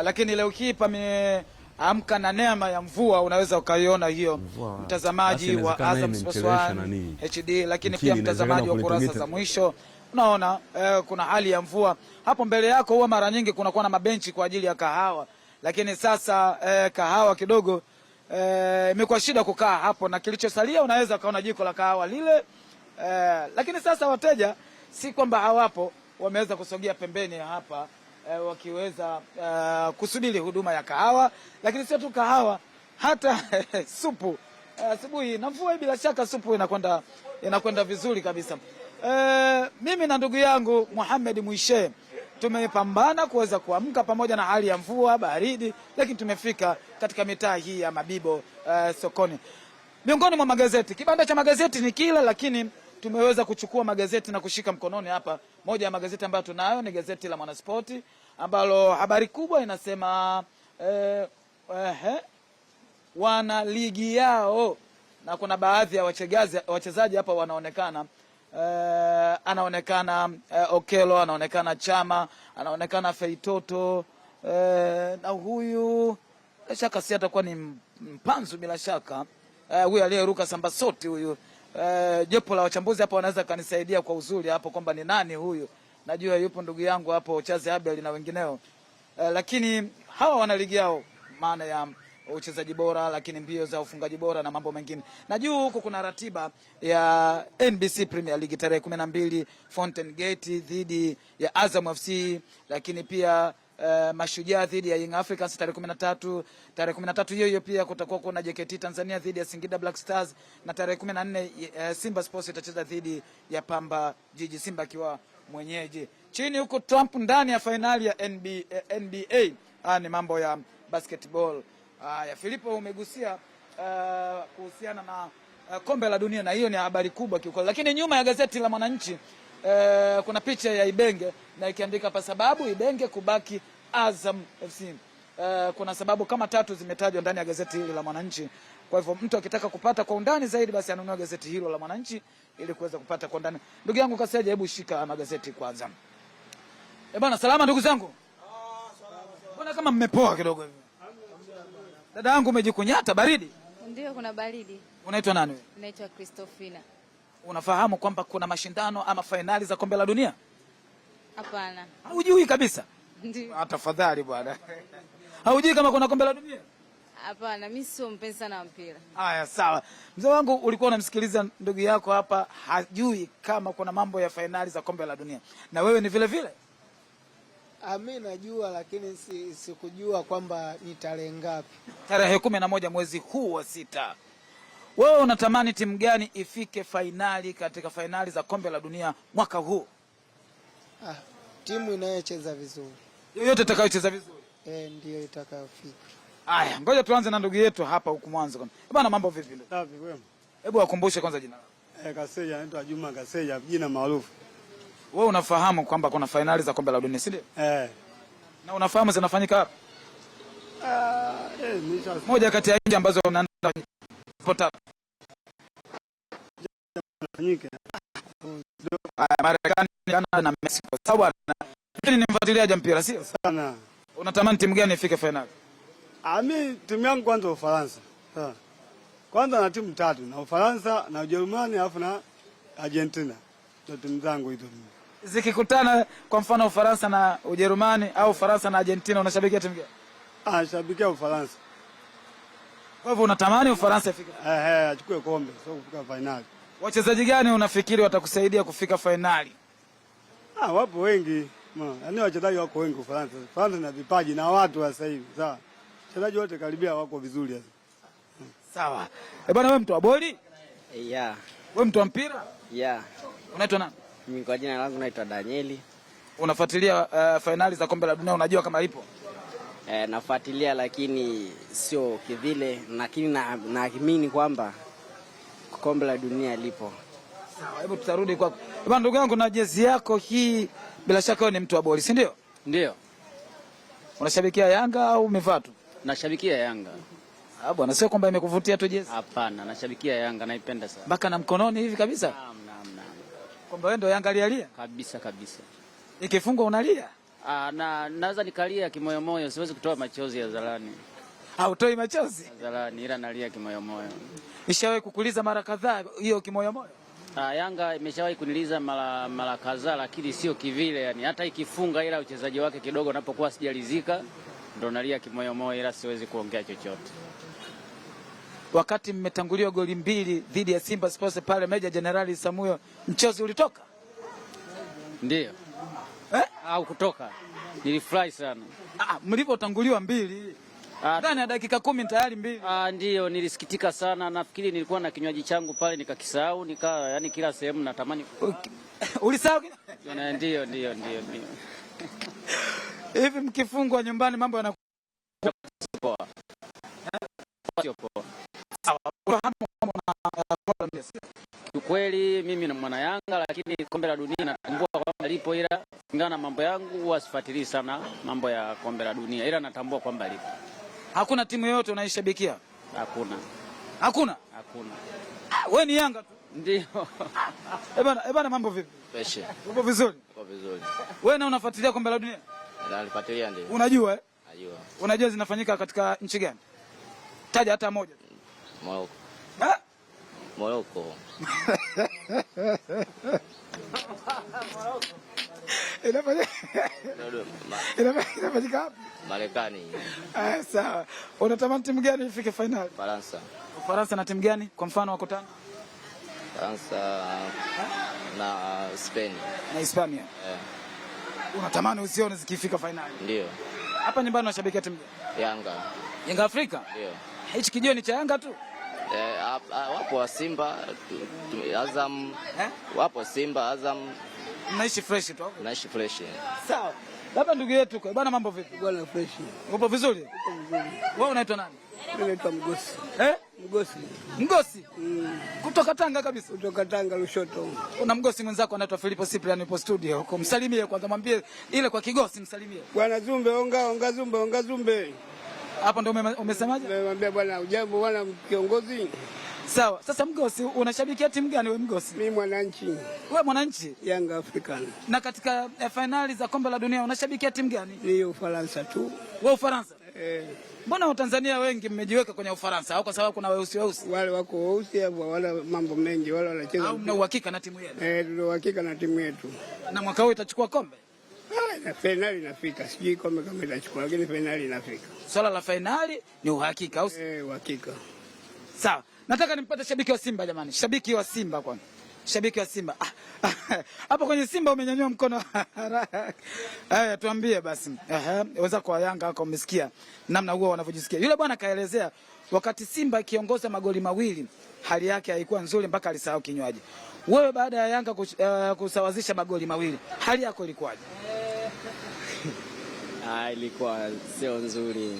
lakini leo hii pameamka na neema ya mvua. Unaweza ukaiona hiyo mtazamaji wa Azam Sports 1 HD, lakini pia mtazamaji wa kurasa za mwisho. Unaona kuna hali ya mvua hapo mbele yako. Huwa mara nyingi kunakuwa na mabenchi kwa ajili ya kahawa, lakini sasa kahawa kidogo imekuwa shida kukaa hapo, na kilichosalia unaweza kaona jiko la kahawa lile. Lakini sasa wateja si kwamba hawapo, wameweza kusogea pembeni hapa wakiweza kusubiri huduma ya kahawa. Lakini sio tu kahawa, hata supu asubuhi na mvua, bila shaka supu inakwenda vizuri kabisa. Mimi na ndugu yangu Mohamed Mwishe tumepambana kuweza kuamka pamoja na hali ya mvua baridi, lakini tumefika katika mitaa hii ya Mabibo sokoni. Miongoni mwa magazeti, kibanda cha magazeti ni kile, lakini tumeweza kuchukua magazeti na kushika mkononi hapa. Moja ya magazeti ambayo tunayo ni gazeti la Mwanaspoti, ambalo habari kubwa inasema wana ligi yao, na kuna baadhi ya wachezaji hapa wanaonekana. Anaonekana Okelo, anaonekana Chama, anaonekana Feitoto, na huyu bila shaka si atakuwa ni Mpanzu, bila shaka huyu aliyeruka samba soti huyu. Jopo la wachambuzi hapa wanaweza kanisaidia kwa uzuri hapo kwamba ni nani huyu. Najua yupo ndugu yangu hapo Chazi Abel na wengineo, lakini hawa wana ligi yao, maana ya uchezaji bora, lakini mbio za ufungaji bora na mambo mengine. Na juu huko kuna ratiba ya NBC Premier League tarehe 12 Fountain Gate dhidi ya Azam FC, lakini pia Mashujaa dhidi ya Young Africans tarehe 13. Tarehe 13 hiyo pia kutakuwa kuna JKT Tanzania dhidi ya Singida Black Stars, na tarehe 14 Simba Sports itacheza dhidi ya Pamba Jiji, Simba akiwa mwenyeji. Chini huko Trump ndani ya finali ya NBA. Ni mambo ya basketball. Ya Filipo umegusia kuhusiana na kombe la dunia, na hiyo ni habari kubwa kiukweli. Lakini nyuma ya gazeti la Mwananchi kuna picha ya Ibenge na ikiandika pa sababu Ibenge kubaki Azam FC. Kuna sababu kama 3 zimetajwa ndani ya gazeti hili la Mwananchi. Kwa hivyo mtu akitaka kupata kwa undani zaidi, basi anunue gazeti hilo la Mwananchi ili kuweza kupata kwa undani. Ndugu yangu Kaseja, hebu shika magazeti kwanza. Bwana, salama ndugu zangu. Mbona kama mmepoa kidogo hivi? Dada yangu umejikunyata baridi?
Ndio, kuna baridi.
Unaitwa nani wewe?
Naitwa Christofina.
Unafahamu kwamba kuna mashindano ama fainali za kombe la dunia?
Hapana.
Hujui kabisa?
Ndio.
Tafadhali bwana. Haujui kama kuna kombe la dunia?
Hapana, mimi sio mpenzi sana wa mpira.
Haya, sawa. Mzee wangu, ulikuwa unamsikiliza ndugu yako hapa, hajui kama kuna mambo ya fainali za kombe la dunia. Na wewe ni vile vile?
Mimi najua, lakini sikujua kwamba ni tarehe ngapi.
Tarehe 11 mwezi huu wa 6. Wewe unatamani timu gani ifike fainali katika fainali za kombe la dunia mwaka huu?
Timu inayocheza vizuri.
Yoyote itakayocheza vizuri?
Ndio itakayofika.
Haya, ngoja tuanze na ndugu yetu hapa huku mwanzo. Bwana, mambo vipi leo?
Safi kwema.
Hebu wakumbushe kwanza jina lako.
Kaseja, anaitwa Juma Kaseja, jina maarufu.
Wewe unafahamu kwamba kuna fainali za kombe la dunia, si ndio? Na unafahamu zinafanyika hapa? Moja kati ya nchi ambazo unaenda kupata
fanyike.
Marekani, Canada na Mexico. Sawa. Mimi ni mfuatiliaji mpira, sio?
Sana.
Unatamani timu gani ifike fainali?
Mimi timu yangu kwanza Ufaransa. Sawa. Kwanza na timu tatu, na Ufaransa na Ujerumani alafu na Argentina. Ndio timu zangu hizo.
Zikikutana kwa mfano Ufaransa na Ujerumani au Ufaransa na Argentina, unashabikia timu gani?
Nashabikia Ufaransa.
Kwa hivyo unatamani Ufaransa ifike?
Achukue kombe, sio kufika fainali.
Wachezaji gani unafikiri watakusaidia kufika fainali?
Wapo wengi. Yaani wachezaji wako wengi Ufaransa. Ufaransa na vipaji na watu wa sasa hivi. Sawa. Wachezaji wote karibia wako vizuri sasa.
Sawa. Bwana, wewe mtu wa boli?
Yeah.
Wewe mtu wa mpira?
Yeah.
Unaitwa nani?
Mimi kwa jina langu naitwa Danieli.
Unafuatilia fainali za kombe la dunia, unajua kama lipo?
Nafuatilia lakini sio kivile, lakini naamini kwamba kombe la dunia lipo.
Sawa, hebu tutarudi kwako. Bwana, ndugu yangu, na jezi yako hii, bila shaka wewe ni mtu wa boli, si ndio?
Ndio.
Unashabikia Yanga au umevaa tu?
Nashabikia Yanga.
Bwana, sio kwamba imekuvutia tu jezi?
Hapana, nashabikia Yanga, naipenda sana.
Mpaka na mkononi hivi kabisa?
Naam.
Kwamba wewe ndio Yanga lialia?
Kabisa.
Ikifungwa unalia?
Naweza nikalia kimoyomoyo, siwezi kutoa machozi ya zalani.
Hautoi machozi?
Zalani, ila nalia kimoyomoyo.
Ishawahi kukuliza mara kadhaa hiyo kimoyomoyo?
Yanga imeshawahi kuniliza mara kadhaa, lakini sio kivile, yani hata ikifunga, ila uchezaji wake kidogo napokuwa sijalizika ndo nalia kimoyomoyo, ila siwezi kuongea chochote.
Wakati mmetanguliwa goli 2 dhidi ya Simba Sports pale Meja Jenerali Samuyo, mchozi ulitoka?
Ndio. Au kutoka. Nilifurahi sana.
Mlipotanguliwa 2 ndani ya dakika 10 tayari 2.
Ndio, nilisikitika sana. Nafikiri nilikuwa na kinywaji changu pale nikakisahau, yani kila sehemu natamani.
Ulisahau?
Ndio.
Hivi mkifungwa nyumbani mambo yanakuwa
poa. Sio poa. Kweli mimi ni mwana Yanga, lakini kombe la dunia natambua kwamba lipo, ila kulingana na mambo yangu huwa sifuatilii sana mambo ya kombe la dunia, ila natambua kwamba lipo.
Hakuna timu yoyote unaishabikia?
Hakuna.
Wewe ni Yanga tu?
Ndio.
Bwana, mambo vipi?
Peshe.
Uko vizuri?
Uko vizuri.
Wewe na unafuatilia kombe la dunia?
Nalifuatilia ndio.
Unajua?
Najua.
Unajua zinafanyika katika nchi gani? Taja hata moja.
Morocco. Morocco.
Inafanyika wapi?
Marekani.
Sawa. Unatamani timu gani ifike finali? Ufaransa na timu gani? Kwa mfano wakutana?
Faransa na Spain.
Na Hispania. Unatamani usione zikifika finali?
Ndio.
Hapa nyumbani unashabikia timu gani? Yanga Afrika?
Ndio.
Hichi kijoni cha Yanga tu?
Wapo wa Simba, Azam. Wapo Simba, Azam.
Mnaishi fresh tu?
Naishi fresh.
Sawa. Labda ndugu yetu kwa bwana, mambo vipi?
Bwana fresh.
Upo vizuri?
Upo vizuri.
Wewe unaitwa nani?
Mimi naitwa Mgosi.
Mgosi? Kutoka Tanga kabisa?
Kutoka Tanga Lushoto.
Kuna Mgosi mwenzako anaitwa Filipo Cyprian, yupo studio huko. Msalimie kwanza, mwambie ile kwa Kigosi msalimie.
Bwana Zumbe, onga Zumbe.
Hapo ndo umesemaje?
Nimemwambia bwana, ujambo bwana kiongozi.
Sawa. Sasa Mgosi, unashabikia timu gani wewe Mgosi?
Mimi Mwananchi.
Wewe Mwananchi?
Young African.
Na katika finali za kombe la dunia unashabikia timu gani?
Ni Ufaransa tu.
Wewe Ufaransa? Mbona Watanzania wengi mmejiweka kwenye Ufaransa au kwa sababu kuna weusi?
Wale wako weusi hapo, wala mambo mengi, wale wanacheza.
Au mna uhakika na timu yenu?
Tuna uhakika na timu yetu.
Na mwaka huu itachukua kombe?
Na finali inafika. Sijui kombe kama itachukua, lakini finali inafika.
Swala la finali ni uhakika au?
Uhakika.
Sawa. Nataka nimpate shabiki wa Simba jamani. Shabiki wa Simba kwanza. Shabiki wa Simba. Hapo kwenye Simba umenyanyua mkono. Haya tuambie basi. Weza kwa Yanga wako umesikia namna huo wanavyojisikia. Yule bwana kaelezea wakati Simba ikiongoza magoli mawili hali yake haikuwa nzuri mpaka alisahau kinywaji. Wewe baada ya Yanga kusawazisha magoli mawili hali yako ilikuwaje?
Ilikuwa sio nzuri.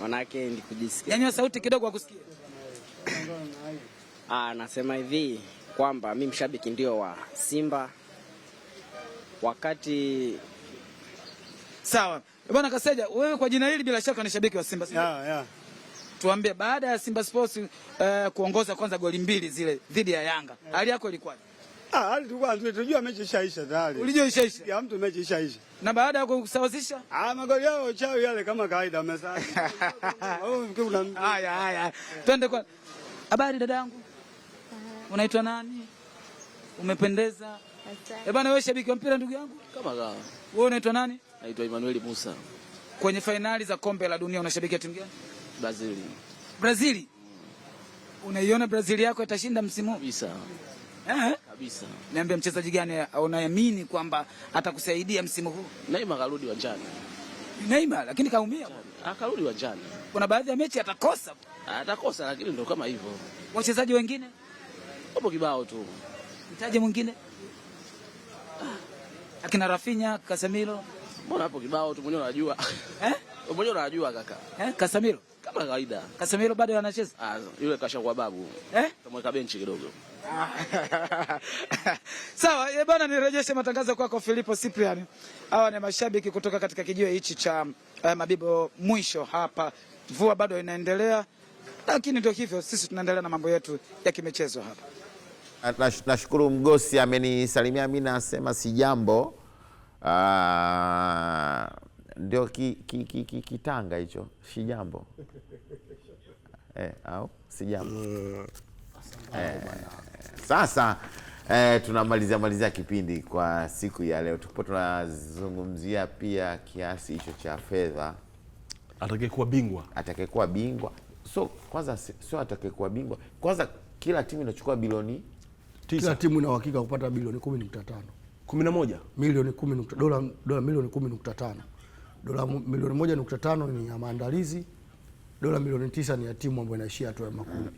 Manake nilikujisikia.
Nyanyua sauti kidogo wakusikie.
Nasema hivi kwamba mimi mshabiki ndio wa Simba wakati.
Sawa. Bwana Kaseja, wewe kwa jina hili bila shaka ni shabiki wa Simba.
Yeah.
Tuambie baada ya Simba Sports kuongoza kwanza goli mbili zile dhidi ya Yanga. Hali yako ilikuwaje?
Hali tulikuwa tunajua mechi ishaisha tayari.
Ulijua ishaisha?
Ya mtu mechi ishaisha.
Na baada ya kusawazisha?
Magoli yao chao yale kama kawaida wamesali.
Haya. Twende kwa habari dadangu. Unaitwa nani? Umependeza. Bwana wewe shabiki wa mpira ndugu yangu?
Kama gawa.
Wewe unaitwa nani?
Naitwa Emmanuel Musa.
Kwenye finali za kombe la dunia unashabikia timu gani? Brazil. Unaiona Brazil yako itashinda msimu huu?
Kabisa. Kabisa.
Niambie mchezaji gani unaamini kwamba atakusaidia msimu huu?
Neymar karudi uwanjani.
Neymar lakini kaumia.
Karudi uwanjani.
Kuna baadhi ya mechi atakosa.
Atakosa lakini ndio kama hivyo.
Wachezaji wengine?
Hapo kibao tu.
Mtaje mwingine? Akina Rafinha, Casemiro.
Mbona hapo kibao tu mwenyewe unajua. Mwenyewe unajua kaka.
Casemiro?
Kama kawaida.
Casemiro bado anacheza?
Yule kashakuwa babu. Tumweka benchi kidogo.
Sawa, bwana nirejeshe matangazo kwako Filipo Cyprian. Hawa ni mashabiki kutoka katika kijiwe hichi cha Mabibo mwisho hapa. Mvua bado inaendelea. Lakini ndio hivyo sisi tunaendelea na mambo yetu ya kimichezo hapa.
Nashukuru Mgosi amenisalimia mimi nasema si jambo. Ndio kitanga hicho, si jambo. Au si jambo. Sasa tunamalizia kipindi kwa siku ya leo. Tupo tunazungumzia pia kiasi hicho cha fedha atakayekuwa bingwa. So kwanza sio atakayekuwa bingwa. Kwanza kila timu inachukua bilioni 9.
Kila timu ina uhakika kupata bilioni 10.5.
11
milioni 10 dola milioni 10.5. Dola milioni 1.5 ni ya maandalizi. Dola milioni 9 ni ya timu ambayo inaishia hatua ya makundi.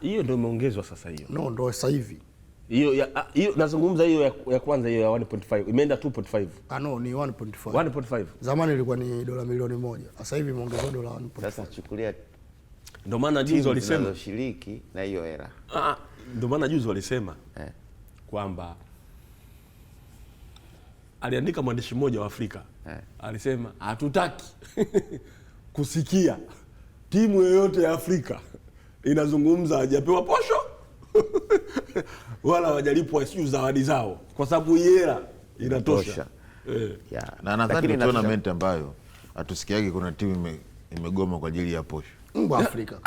Hiyo ndio imeongezwa sasa hiyo.
No, ndio sasa hivi.
Hiyo nazungumza hiyo ya kwanza hiyo ya 1.5 imeenda 2.5.
No, ni 1.5.
1.5.
Zamani ilikuwa ni dola milioni 1. Sasa hivi imeongezwa dola 1.5.
Sasa chukulia
ndio maana juzi walisema
shiriki na hiyo hela.
Ndio maana juzi walisema kwamba aliandika mwandishi mmoja wa Afrika. Alisema hatutaki kusikia timu yoyote ya Afrika inazungumza hajapewa posho wala hawajalipwa sio zawadi zao kwa sababu hela inatosha.
Na nadhani tournament ambayo hatusikiagi kuna timu imegoma kwa ajili ya posho.
Afrika.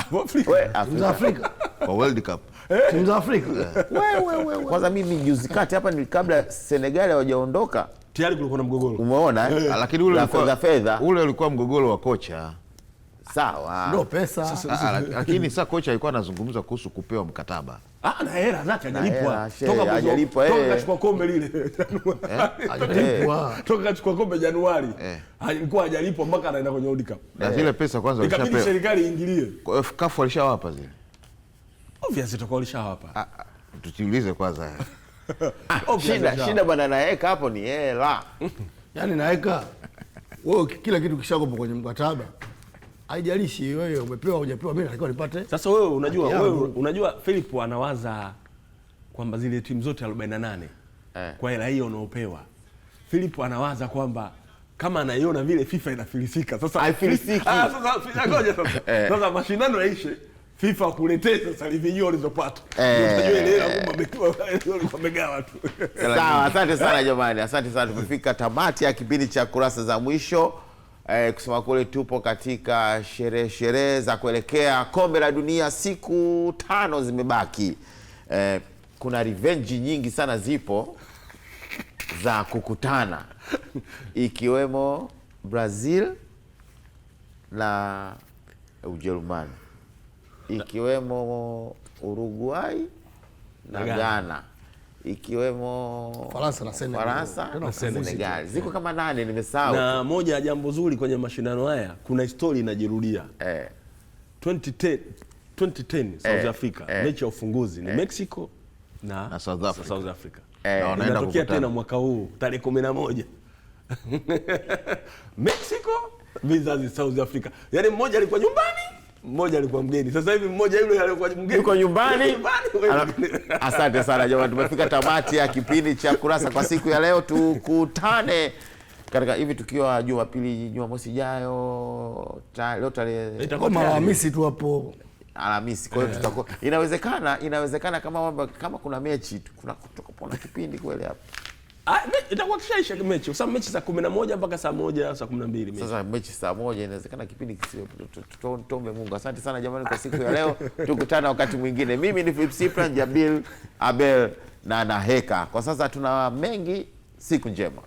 Afrika. Kwa World Cup.
Timu za Afrika.
Wewe. Kwanza mimi juzi kati hapa kabla Senegal hawajaondoka
tayari kulikuwa na mgogoro.
Umeona
lakini ule ulikuwa mgogoro wa kocha.
Sawa.
Ndio pesa.
Lakini sasa kocha alikuwa anazungumza kuhusu kupewa mkataba.
Na hela zake hajalipwa. Toka kachukua kombe lile. Toka kachukua kombe Januari. Alikuwa hajalipwa mpaka anaenda kwenye World Cup.
Na zile pesa kwanza
walishapewa. Ikabidi serikali iingilie.
Kwa CAF walishawapa zile.
Obviously tutakuwa walishawapa.
Tujiulize kwanza.
Shida bwana naeka hapo ni hela.
Yaani naeka wewe kila kitu kishakopo kwenye mkataba. Haijalishi wewe umepewa hujapewa, mimi natakiwa nipate.
Sasa wewe unajua Philip anawaza kwamba zile timu zote 48 kwa hela hiyo unaopewa. Philip anawaza kwamba kama anaiona vile FIFA inafilisika. Sasa
haifilisiki.
Sasa ngoja sasa. Sasa mashindano yaishe, FIFA kuletee sasa revenue walizopata. Unajua ile hela kumbe wamegawa tu.
Sawa, asante sana jamani. Asante sana, tumefika tamati ya kipindi cha Kurasa za Mwisho. Kusema kule tupo katika sherehe za kuelekea kombe la dunia, siku 5 zimebaki. Kuna revenge nyingi sana zipo za kukutana, ikiwemo Brazil na Ujerumani, ikiwemo Uruguay na Ghana, ikiwemo Faransa na Senegal. Ziko kama 8 nimesahau.
Na moja ya jambo zuri kwenye mashindano haya, kuna historia inajirudia. 2010 South Africa, mechi ya ufunguzi ni Mexico na South Africa. Na wanaenda kukutana tena mwaka huu tarehe 11. Mexico versus South Africa. Yaani mmoja alikuwa nyumbani, mmoja alikuwa mgeni. Sasa hivi mmoja yule alikuwa mgeni
yuko nyumbani. Asante sana jamani, tumefika tamati ya kipindi cha Kurasa kwa siku ya leo. Tukutane katika hivi tukiwa Jumapili, Jumamosi ijayo. Leo tarehe
Alhamisi tu hapo.
Alhamisi. Kwa hiyo tutakuwa inawezekana kama kuna mechi kuna kipindi kweli hapo.
Itakuwa kishaisha mechi. Kwa sababu mechi saa 11 mpaka saa 1 saa 12 mechi.
Sasa mechi saa 1 inawezekana kipindi kisiwe. Tuombe Mungu. Asante sana jamani kwa siku ya leo. Tukutane wakati mwingine. Mimi ni Philip Cyprian, Jabil, Abel na Naheka. Kwa sasa tuna mengi. Siku njema.